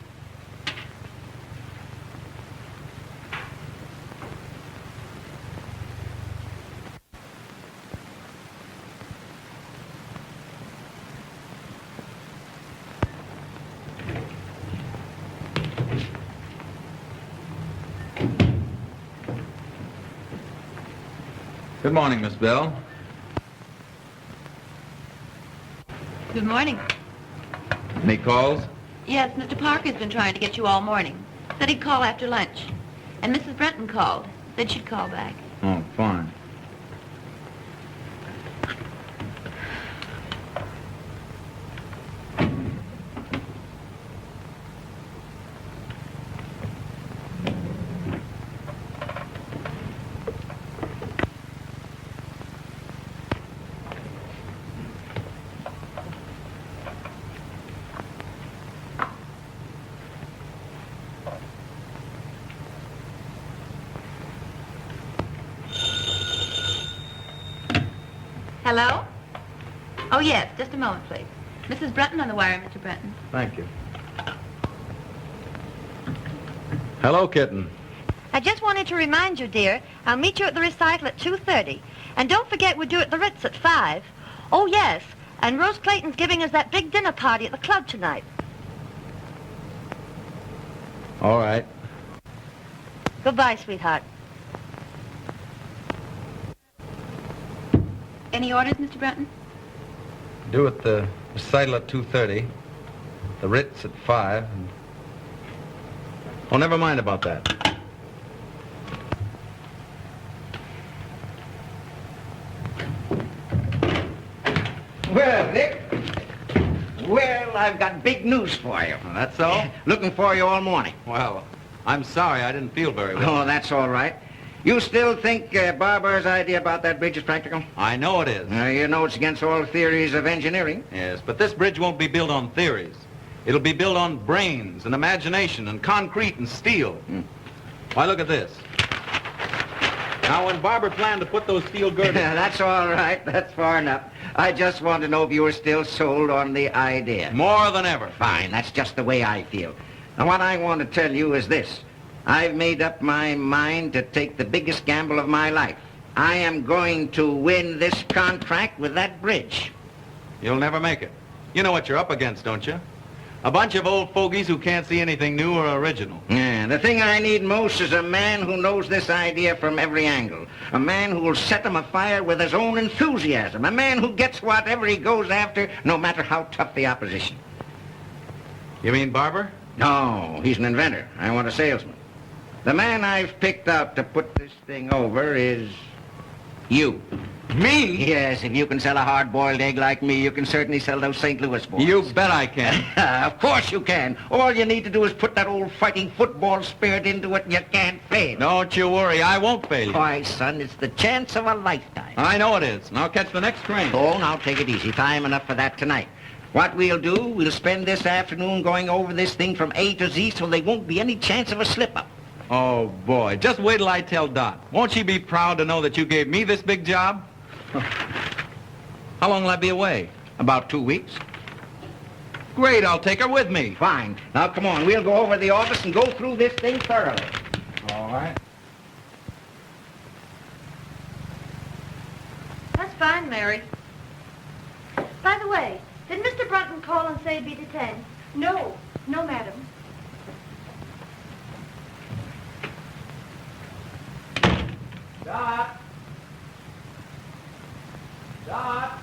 Speaker 7: Good morning, Miss Bell.
Speaker 10: Good morning.
Speaker 7: Any calls?
Speaker 10: Yes, Mr. Parker's been trying to get you all morning. Said he'd call after lunch. And Mrs. Brenton called. Said she'd call back.
Speaker 7: Oh, fine.
Speaker 10: Hello? Oh, yes. Just a moment, please. Mrs. Brenton on the wire, Mr. Brenton.
Speaker 7: Thank you. Hello, kitten.
Speaker 3: I just wanted to remind you, dear, I'll meet you at the recital at 2:30. And don't forget we're due at the Ritz at 5. Oh, yes. And Rose Clayton's giving us that big dinner party at the club tonight.
Speaker 7: All right.
Speaker 3: Goodbye, sweetheart.
Speaker 10: Any orders, Mr. Brenton?
Speaker 7: Due at the recital at 2:30. The Ritz at 5. And... Oh, never mind about that.
Speaker 1: Well, Dick. Well, I've got big news for you.
Speaker 7: That's all?
Speaker 1: Looking for you all morning.
Speaker 7: Well, I'm sorry. I didn't feel very well.
Speaker 1: Oh, that's all right. You still think Barber's idea about that bridge is practical?
Speaker 7: I know it is.
Speaker 1: You know it's against all theories of engineering.
Speaker 7: Yes, but this bridge won't be built on theories. It'll be built on brains and imagination and concrete and steel. Why, look at this. Now, when Barber planned to put those steel girders...
Speaker 1: That's all right. That's far enough. I just want to know if you were still sold on the idea.
Speaker 7: More than ever.
Speaker 1: Fine. That's just the way I feel. Now, what I want to tell you is this. I've made up my mind to take the biggest gamble of my life. I am going to win this contract with that bridge.
Speaker 7: You'll never make it. You know what you're up against, don't you? A bunch of old fogies who can't see anything new or original.
Speaker 1: Yeah, the thing I need most is a man who knows this idea from every angle. A man who will set them afire with his own enthusiasm. A man who gets whatever he goes after, no matter how tough the opposition.
Speaker 7: You mean Barber?
Speaker 1: No, he's an inventor. I want a salesman. The man I've picked out to put this thing over is you.
Speaker 7: Me?
Speaker 1: Yes, if you can sell a hard-boiled egg like me, you can certainly sell those St. Louis boys.
Speaker 7: You bet I can.
Speaker 1: Of course you can. All you need to do is put that old fighting football spirit into it and you can't fail.
Speaker 7: Don't you worry, I won't fail you.
Speaker 1: Why, son, it's the chance of a lifetime.
Speaker 7: I know it is. Now catch the next train.
Speaker 1: Oh, now take it easy. Time enough for that tonight. What we'll do, we'll spend this afternoon going over this thing from A to Z so there won't be any chance of a slip-up.
Speaker 7: Oh, boy. Just wait till I tell Dot. Won't she be proud to know that you gave me this big job? How long will I be away?
Speaker 1: About 2 weeks.
Speaker 7: Great, I'll take her with me.
Speaker 1: Fine. Now, come on. We'll go over to the office and go through this thing thoroughly.
Speaker 7: All right.
Speaker 3: That's fine, Mary. By the way, did Mr. Brunton call and say he'd be detained?
Speaker 5: No, madam.
Speaker 7: Dot. Dot.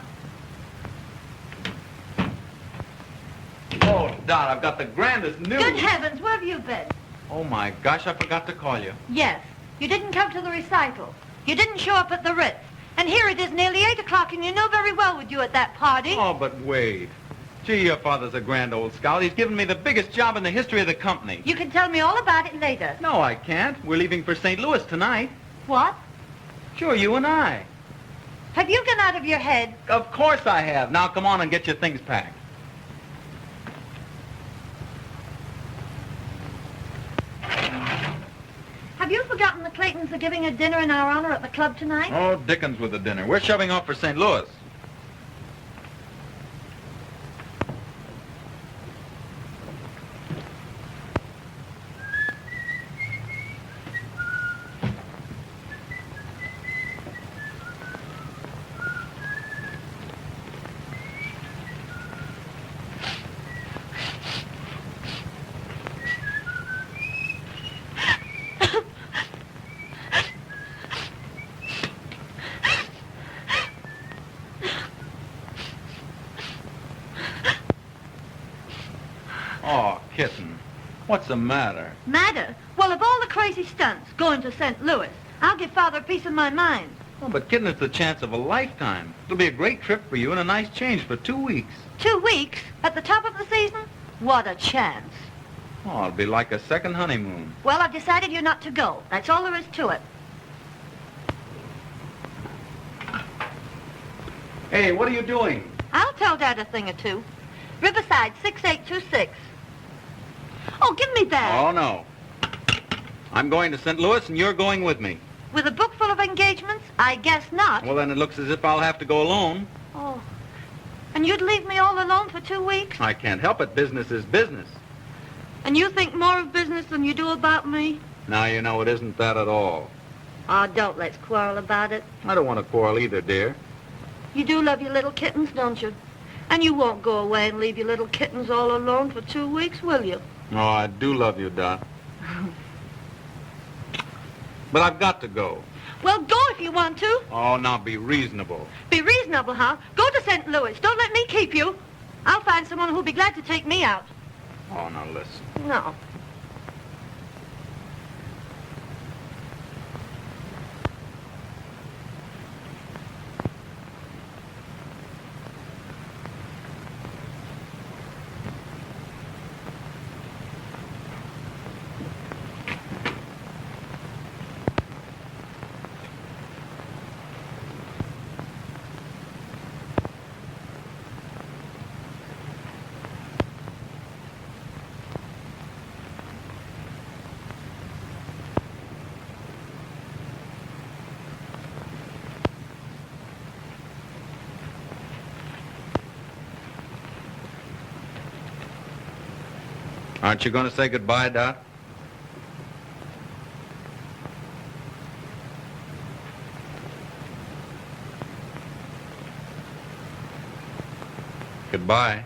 Speaker 7: Oh, Dot, I've got the grandest news.
Speaker 3: Good heavens, where have you been?
Speaker 7: Oh, my gosh, I forgot to call you.
Speaker 3: Yes, you didn't come to the recital. You didn't show up at the Ritz. And here it is nearly 8 o'clock, and you know very well we'd you at that party.
Speaker 7: Oh, but wait. Gee, your father's a grand old scout. He's given me the biggest job in the history of the company.
Speaker 3: You can tell me all about it later.
Speaker 7: No, I can't. We're leaving for St. Louis tonight.
Speaker 3: What?
Speaker 7: Sure, you and I.
Speaker 3: Have you gone out of your head?
Speaker 7: Of course I have. Now, come on and get your things packed.
Speaker 3: Have you forgotten the Claytons are giving a dinner in our honor at the club tonight?
Speaker 7: Oh, Dickens with the dinner. We're shoving off for St. Louis. Oh, kitten. What's the matter?
Speaker 3: Matter? Well, of all the crazy stunts, going to St. Louis, I'll give Father a piece of my mind.
Speaker 7: Oh, but kitten, it's the chance of a lifetime. It'll be a great trip for you and a nice change for 2 weeks.
Speaker 3: 2 weeks? At the top of the season? What a chance.
Speaker 7: Oh, it'll be like a second honeymoon.
Speaker 3: Well, I've decided you're not to go. That's all there is to it.
Speaker 7: Hey, what are you doing?
Speaker 3: I'll tell Dad a thing or two. Riverside 6826. Oh, give me that.
Speaker 7: Oh, no. I'm going to St. Louis and you're going with me.
Speaker 3: With a book full of engagements? I guess not.
Speaker 7: Well, then it looks as if I'll have to go alone.
Speaker 3: Oh. And you'd leave me all alone for 2 weeks?
Speaker 7: I can't help it. Business is business.
Speaker 3: And you think more of business than you do about me?
Speaker 7: Now, you know, it isn't that at all.
Speaker 3: Oh, don't let's quarrel about it.
Speaker 7: I don't want to quarrel either, dear.
Speaker 3: You do love your little kittens, don't you? And you won't go away and leave your little kittens all alone for 2 weeks, will you?
Speaker 7: Oh, I do love you, Dot. But I've got to go.
Speaker 3: Well, go if you want to.
Speaker 7: Oh, now be reasonable.
Speaker 3: Be reasonable, huh? Go to St. Louis. Don't let me keep you. I'll find someone who'll be glad to take me out.
Speaker 7: Oh, now listen.
Speaker 3: No.
Speaker 7: Aren't you going to say goodbye, Dot? Goodbye.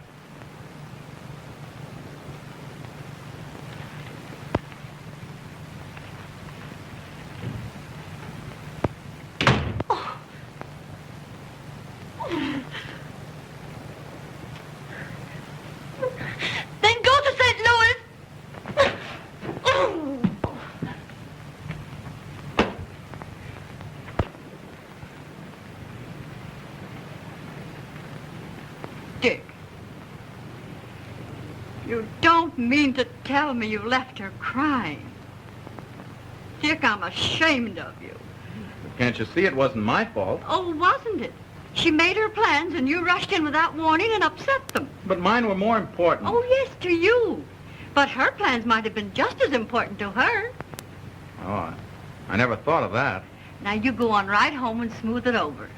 Speaker 3: Then go to St. Louis.
Speaker 8: Dick. You don't mean to tell me you left her crying. Dick, I'm ashamed of you.
Speaker 7: Can't you see it wasn't my fault?
Speaker 8: Oh, wasn't it? She made her plans and you rushed in without warning and upset them.
Speaker 7: But mine were more important.
Speaker 8: Oh, yes, to you. But her plans might have been just as important to her.
Speaker 7: Oh, I never thought of that.
Speaker 8: Now you go on right home and smooth it over.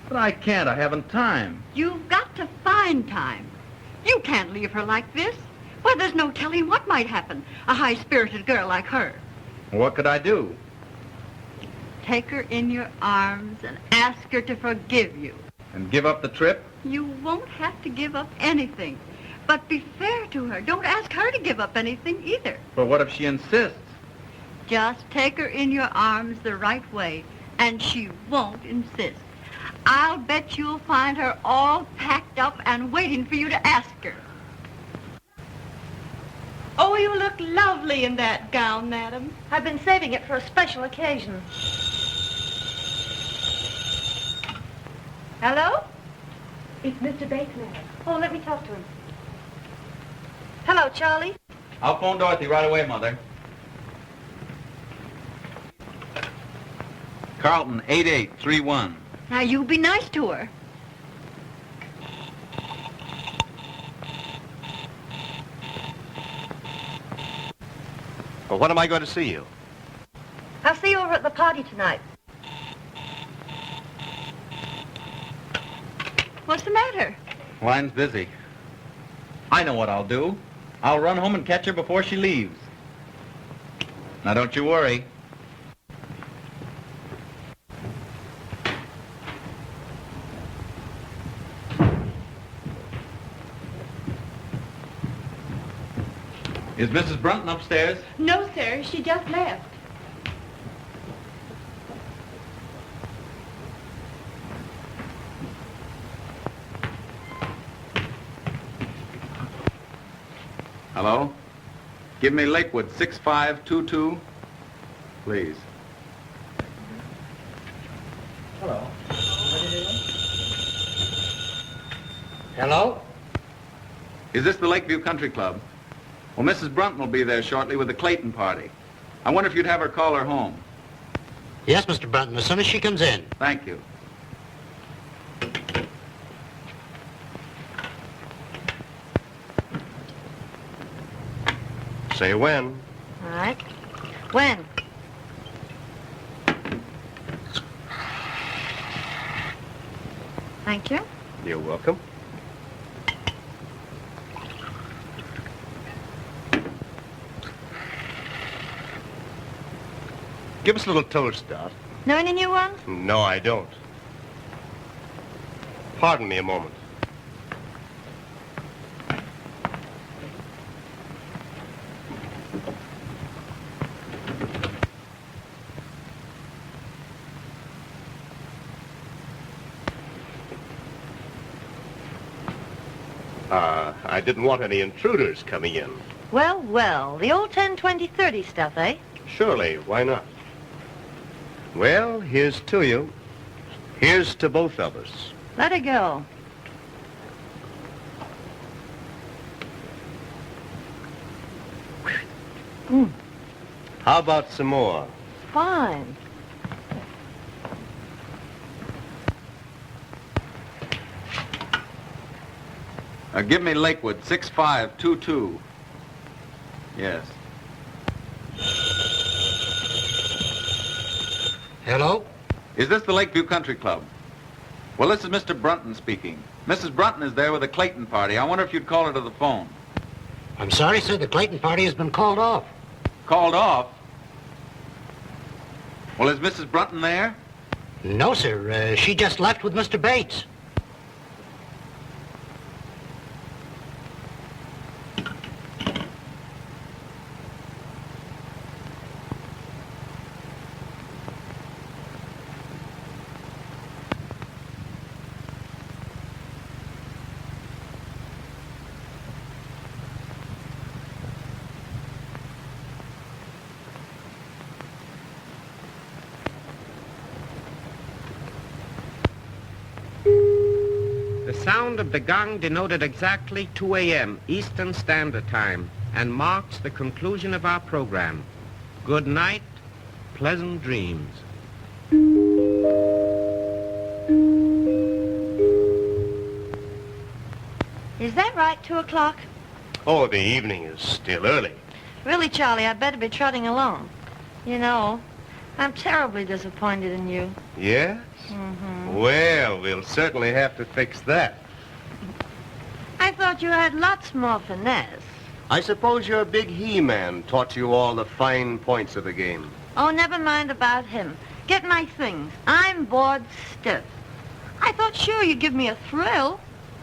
Speaker 7: But I can't. I haven't time.
Speaker 8: You've got to find time. You can't leave her like this. Why, there's no telling what might happen. A high-spirited girl like her.
Speaker 7: What could I do?
Speaker 8: Take her in your arms and ask her to forgive you.
Speaker 7: And give up the trip?
Speaker 8: You won't have to give up anything. But be fair to her. Don't ask her to give up anything either.
Speaker 7: But what if she insists?
Speaker 8: Just take her in your arms the right way, and she won't insist. I'll bet you'll find her all packed up and waiting for you to ask her.
Speaker 2: Oh, you look lovely in that gown, madam.
Speaker 3: I've been saving it for a special occasion.
Speaker 8: Hello?
Speaker 3: It's Mr. Bates, madam. Oh, let me talk to him. Hello, Charlie.
Speaker 7: I'll phone Dorothy right away, Mother. Carlton, 8831.
Speaker 8: Now, you be nice to her.
Speaker 9: Well, when am I going to see you?
Speaker 3: I'll see you over at the party tonight.
Speaker 8: What's the matter?
Speaker 7: Line's busy. I know what I'll do. I'll run home and catch her before she leaves. Now, don't you worry. Is Mrs. Brunton upstairs?
Speaker 2: No, sir, she just left.
Speaker 7: Hello? Give me Lakewood 6522, please.
Speaker 11: Hello. Hello?
Speaker 7: Is this the Lakeview Country Club? Well, Mrs. Brunton will be there shortly with the Clayton party. I wonder if you'd have her call her home.
Speaker 11: Yes, Mr. Brunton, as soon as she comes in.
Speaker 7: Thank you.
Speaker 9: Say when.
Speaker 3: All right. When? Thank you.
Speaker 9: You're welcome. Give us a little toast, Dot.
Speaker 3: Know any new ones?
Speaker 9: No, I don't. Pardon me a moment. I didn't want any intruders coming in.
Speaker 3: Well, well, the old 10, 20, 30 stuff, eh?
Speaker 9: Surely, why not? Well, here's to you. Here's to both of us.
Speaker 3: Let her go.
Speaker 9: How about some more?
Speaker 3: Fine.
Speaker 7: Give me Lakewood 6522. Yes.
Speaker 11: Hello?
Speaker 7: Is this the Lakeview Country Club? Well, this is Mr. Brunton speaking. Mrs. Brunton is there with the Clayton party. I wonder if you'd call her to the phone.
Speaker 11: I'm sorry, sir, the Clayton party has been called off.
Speaker 7: Called off? Well, is Mrs. Brunton there?
Speaker 11: No, sir, she just left with Mr. Bates.
Speaker 12: The sound of the gong denoted exactly 2 a.m. Eastern Standard Time and marks the conclusion of our program. Good night, pleasant dreams.
Speaker 8: Is that right, 2 o'clock?
Speaker 9: Oh, the evening is still early.
Speaker 8: Really, Charlie, I'd better be trotting along. You know, I'm terribly disappointed in you.
Speaker 9: Yes?
Speaker 8: Mm-hmm.
Speaker 9: Well, we'll certainly have to fix that.
Speaker 8: I thought you had lots more finesse.
Speaker 9: I suppose your big he-man taught you all the fine points of the game.
Speaker 8: Oh, never mind about him. Get my things. I'm bored stiff. I thought sure you'd give me a thrill.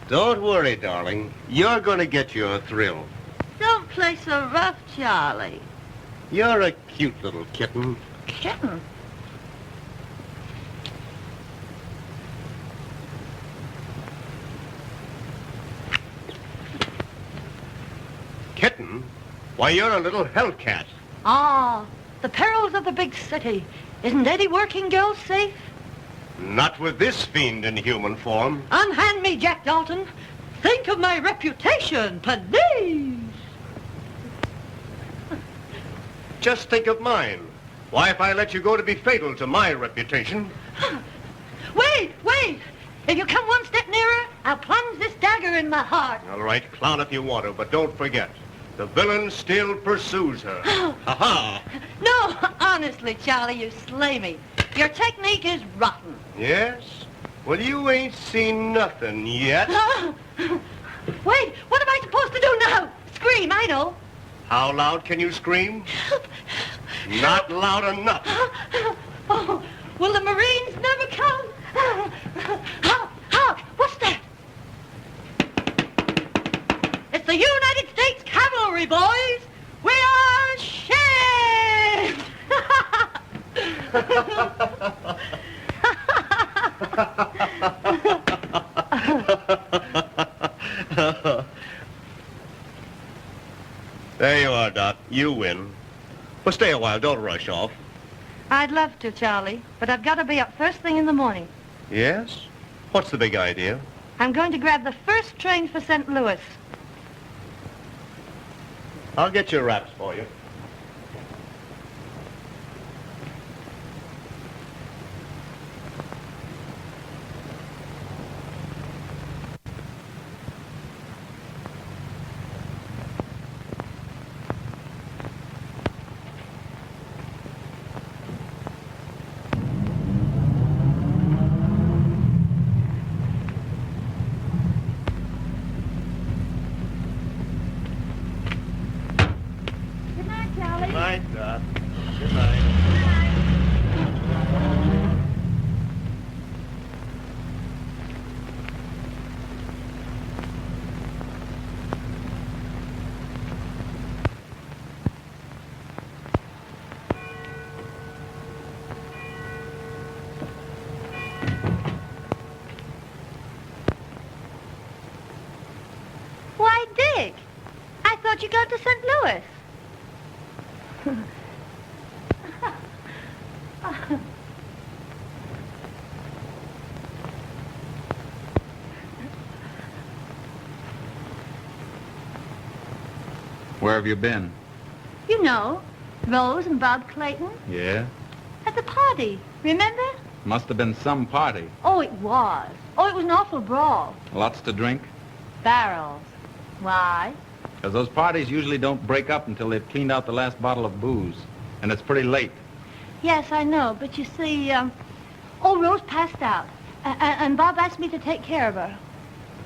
Speaker 9: Don't worry, darling. You're going to get your thrill.
Speaker 8: Don't play so rough, Charlie.
Speaker 9: You're a cute little kitten.
Speaker 8: Kitten?
Speaker 9: Kitten? Why, you're a little hellcat.
Speaker 8: Ah, the perils of the big city. Isn't any working girl safe?
Speaker 9: Not with this fiend in human form.
Speaker 8: Unhand me, Jack Dalton. Think of my reputation, please.
Speaker 9: Just think of mine. Why, if I let you go to be fatal to my reputation...
Speaker 8: Wait, wait. If you come one step nearer, I'll plunge this dagger in my heart.
Speaker 9: All right, clown if you want to, but don't forget, the villain still pursues her. Ha-ha!
Speaker 8: No, honestly, Charlie, you slay me. Your technique is rotten.
Speaker 9: Yes? Well, you ain't seen nothing yet.
Speaker 8: Wait, what am I supposed to do now? Scream, I know.
Speaker 9: How loud can you scream? Not loud enough.
Speaker 8: Oh, will the Marines never come? Hark, what's that? It's the United States Cavalry, boys. We are ashamed.
Speaker 9: There you are, Doc. You win. But stay a while. Don't rush off.
Speaker 8: I'd love to, Charlie, but I've got to be up first thing in the morning.
Speaker 9: Yes? What's the big idea?
Speaker 8: I'm going to grab the first train for St. Louis.
Speaker 9: I'll get your wraps for you. Good night, Doc. Good night.
Speaker 8: Why, Dick, I thought you got to St. Louis.
Speaker 7: Where have you been?
Speaker 8: You know, Rose and Bob Clayton
Speaker 7: Yeah?
Speaker 8: at the party, remember?
Speaker 7: Must have been some party.
Speaker 8: Oh, it was. Oh, it was an awful brawl.
Speaker 7: Lots to drink?
Speaker 8: Barrels. Why?
Speaker 7: Because those parties usually don't break up until they've cleaned out the last bottle of booze. And it's pretty late.
Speaker 8: Yes, I know, but you see, Rose passed out. And Bob asked me to take care of her.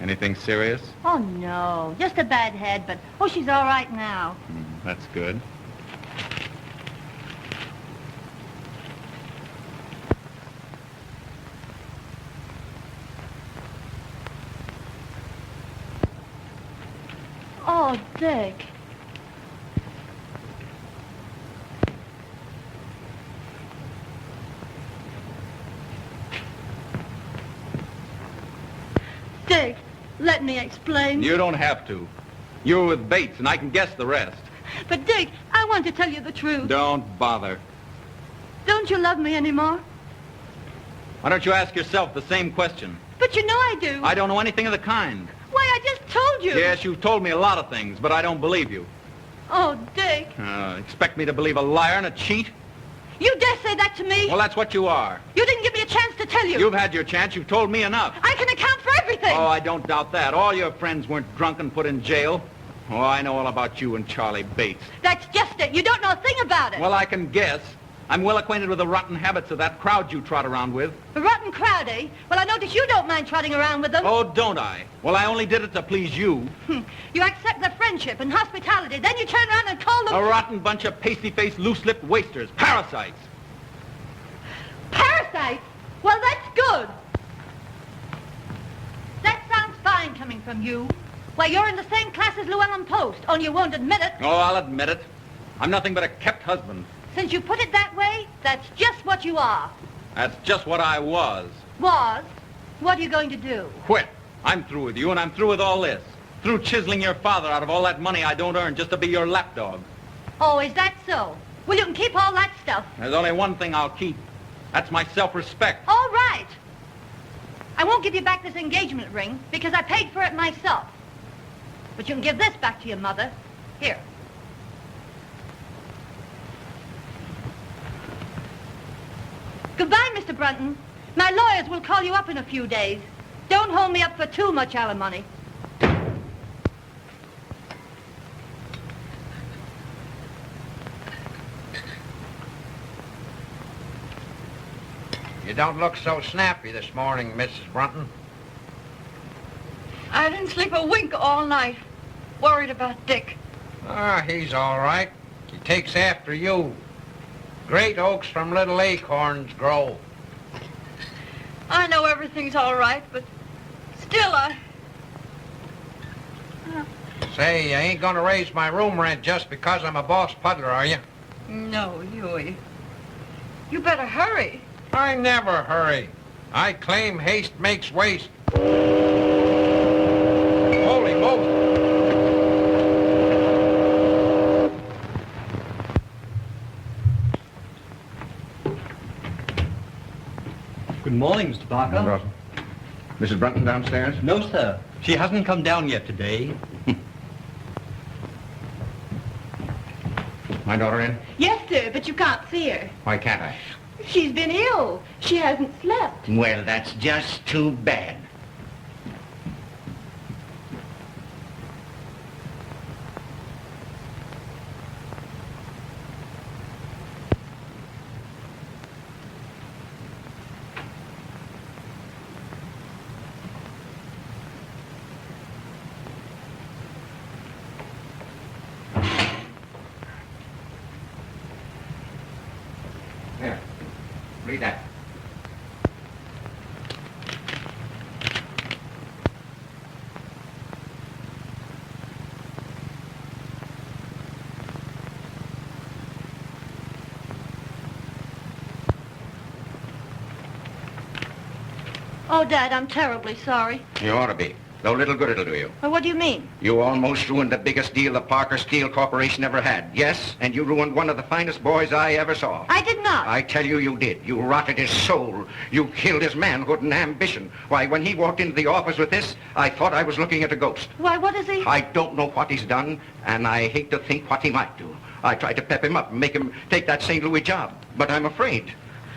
Speaker 7: Anything serious?
Speaker 8: Oh, no, just a bad head, but, oh, she's all right now.
Speaker 7: That's good.
Speaker 8: Oh, Dick. Dick, let me explain.
Speaker 7: You don't have to. You were with Bates, and I can guess the rest.
Speaker 8: But, Dick, I want to tell you the truth.
Speaker 7: Don't bother.
Speaker 8: Don't you love me anymore?
Speaker 7: Why don't you ask yourself the same question?
Speaker 8: But
Speaker 5: But you know I do.
Speaker 7: I don't know anything of the kind.
Speaker 5: Why, I just told you.
Speaker 7: Yes, you've told me a lot of things, but I don't believe you.
Speaker 5: Oh, Dick.
Speaker 7: Expect me to believe a liar and a cheat?
Speaker 5: You dare say that to me?
Speaker 7: Well, that's what you are.
Speaker 5: You didn't give me a chance to tell you.
Speaker 7: You've had your chance. You've told me enough.
Speaker 5: I can account for everything.
Speaker 7: Oh, I don't doubt that. All your friends weren't drunk and put in jail. Oh, I know all about you and Charlie Bates.
Speaker 5: That's just it. You don't know a thing about it.
Speaker 7: Well, I can guess. I'm well acquainted with the rotten habits of that crowd you trot around with.
Speaker 5: The rotten crowd, eh? Well, I notice you don't mind trotting around with them.
Speaker 7: Oh, don't I? Well, I only did it to please you.
Speaker 5: You accept their friendship and hospitality, then you turn around and call them...
Speaker 7: A rotten bunch of pasty-faced, loose-lipped wasters. Parasites.
Speaker 5: Parasites? Well, that's good. That sounds fine coming from you. Why, you're in the same class as Llewellyn Post, only you won't admit it.
Speaker 7: Oh, I'll admit it. I'm nothing but a kept husband.
Speaker 5: Since you put it that way, that's just what you are.
Speaker 7: That's just what I was.
Speaker 5: Was? What are you going to do?
Speaker 7: Quit. I'm through with you, and I'm through with all this. Through chiseling your father out of all that money I don't earn just to be your lapdog.
Speaker 5: Oh, is that so? Well, you can keep all that stuff.
Speaker 7: There's only one thing I'll keep. That's my self-respect.
Speaker 5: All right. I won't give you back this engagement ring because I paid for it myself. But you can give this back to your mother. Here. Goodbye, Mr. Brunton. My lawyers will call you up in a few days. Don't hold me up for too much alimony.
Speaker 4: You don't look so snappy this morning, Mrs. Brunton.
Speaker 8: I didn't sleep a wink all night. Worried about Dick.
Speaker 4: Ah, he's all right. He takes after you. Great oaks from little acorns grow.
Speaker 8: I know everything's all right, but still
Speaker 4: Say, you ain't gonna raise my room rent just because I'm a boss puddler, are you?
Speaker 8: No, Huey. You better hurry.
Speaker 4: I never hurry. I claim haste makes waste. Holy moly.
Speaker 13: Good morning, Mr. Parker.
Speaker 1: Mrs. Brunton downstairs?
Speaker 13: No, sir. She hasn't come down yet today.
Speaker 1: My daughter in?
Speaker 2: Yes, sir, but you can't see her.
Speaker 1: Why can't I?
Speaker 2: She's been ill. She hasn't slept.
Speaker 1: Well, that's just too bad. Here, read that.
Speaker 3: Oh, Dad, I'm terribly sorry.
Speaker 1: You ought to be. Though little good it'll do you.
Speaker 3: Well, what do you mean?
Speaker 1: You almost ruined the biggest deal the Parker Steel Corporation ever had. Yes, and you ruined one of the finest boys I ever saw.
Speaker 3: I did not.
Speaker 1: I tell you, you did. You rotted his soul. You killed his manhood and ambition. Why, when he walked into the office with this, I thought I was looking at a ghost.
Speaker 3: Why, what is he?
Speaker 1: I don't know what he's done, and I hate to think what he might do. I tried to pep him up and make him take that St. Louis job, but I'm afraid.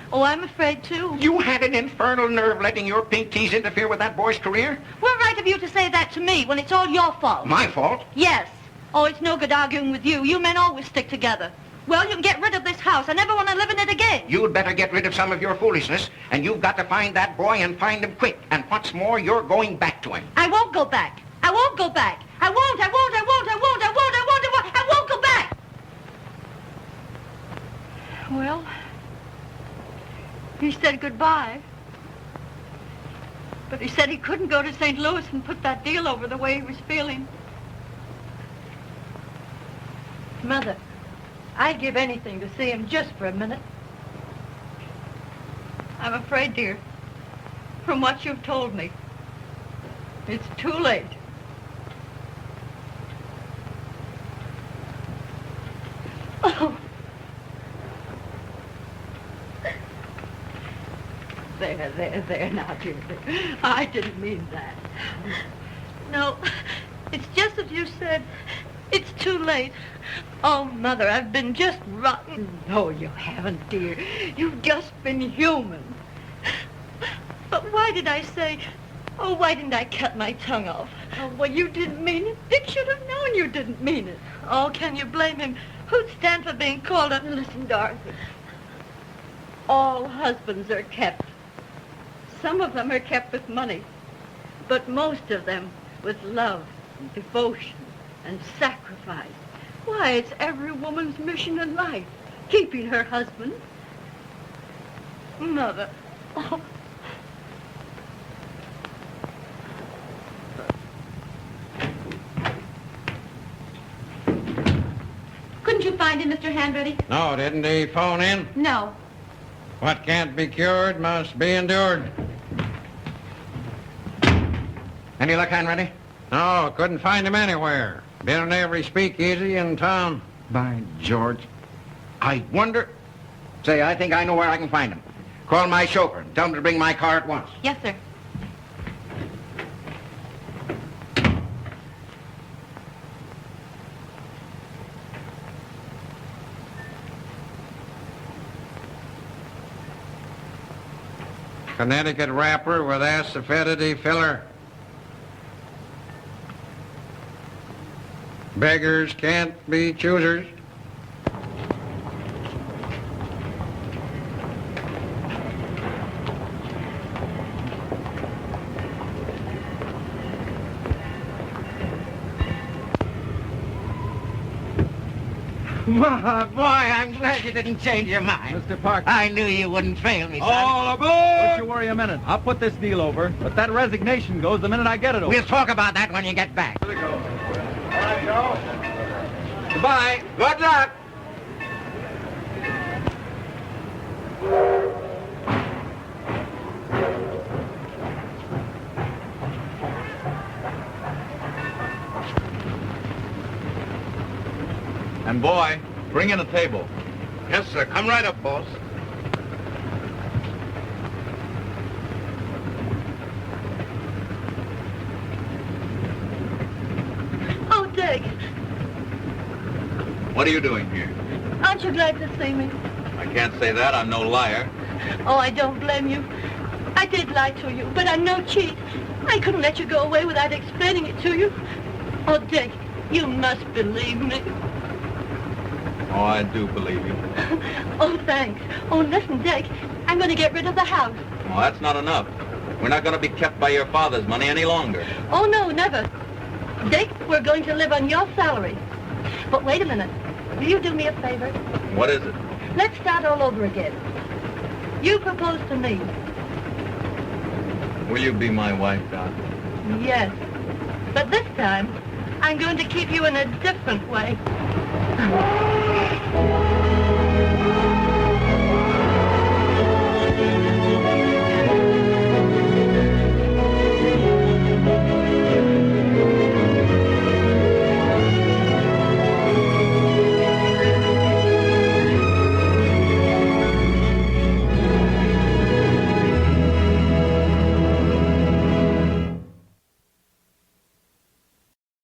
Speaker 3: Oh, I'm afraid, too.
Speaker 1: You had an infernal nerve letting your pink teas interfere with that boy's career?
Speaker 3: What right have you to say that to me when it's all your fault?
Speaker 1: My fault?
Speaker 3: Yes. Oh, it's no good arguing with you. You men always stick together. Well, you can get rid of this house. I never want to live in it again.
Speaker 1: You'd better get rid of some of your foolishness, and you've got to find that boy and find him quick. And what's more, you're going back to him.
Speaker 3: I won't go back. I won't go back. I won't, I won't, I won't, I won't, I won't, I won't, I won't, I won't go back.
Speaker 8: Well, he said goodbye. But he said he couldn't go to St. Louis and put that deal over the way he was feeling. Mother, I'd give anything to see him just for a minute. I'm afraid, dear, from what you've told me, it's too late. Oh. there now, dear. I didn't mean that.
Speaker 5: No, it's just as you said. It's too late. Oh, Mother, I've been just rotten.
Speaker 8: No, you haven't, dear. You've just been human.
Speaker 5: But why did I say... Oh, why didn't I cut my tongue off?
Speaker 8: Oh, well, you didn't mean it. Dick should have known you didn't mean it.
Speaker 5: Oh, can you blame him? Who'd stand for being called a...
Speaker 8: Listen, Dorothy. All husbands are kept. Some of them are kept with money, but most of them with love and devotion and sacrifice. Why, it's every woman's mission in life, keeping her husband.
Speaker 5: Mother. Oh.
Speaker 10: Couldn't you find him, Mr. Handready?
Speaker 4: No, didn't he phone in?
Speaker 10: No.
Speaker 4: What can't be cured must be endured.
Speaker 1: Any luck, Hanratty?
Speaker 4: No, couldn't find him anywhere. Been in every speakeasy in town.
Speaker 1: By George. I wonder... Say, I think I know where I can find him. Call my chauffeur and tell him to bring my car at once.
Speaker 10: Yes, sir.
Speaker 4: Connecticut wrapper with acidity filler. Beggars can't be choosers.
Speaker 1: Boy, I'm glad you didn't change your mind.
Speaker 13: Mr. Parker.
Speaker 1: I knew you wouldn't fail me, son.
Speaker 13: All aboard! Don't you worry a minute. I'll put this deal over, but that resignation goes the minute I get it over.
Speaker 1: We'll talk about that when you get back.
Speaker 13: Here we go. All right, Joe.
Speaker 1: Goodbye. Good luck.
Speaker 7: And boy, bring in a table.
Speaker 1: Yes, sir. Come right up, boss.
Speaker 5: Oh, Dick,
Speaker 7: What are you doing here?
Speaker 5: aren't you glad to see me?
Speaker 7: I can't say that. I'm no liar.
Speaker 5: Oh, I don't blame you. I did lie to you, but I'm no cheat. I couldn't let you go away without explaining it to you. Oh, Dick, you must believe me.
Speaker 7: Oh, I do believe you.
Speaker 5: Oh, thanks. Oh, listen, Dick, I'm going to get rid of the house.
Speaker 7: Well, that's not enough. We're not going to be kept by your father's money any longer.
Speaker 5: Oh, no, never. Dick, we're going to live on your salary. But wait a minute. Will you do me a favor?
Speaker 7: What is it?
Speaker 5: Let's start all over again. You propose to me.
Speaker 7: Will you be my wife, Doc?
Speaker 5: Yes. But this time, I'm going to keep you in a different way.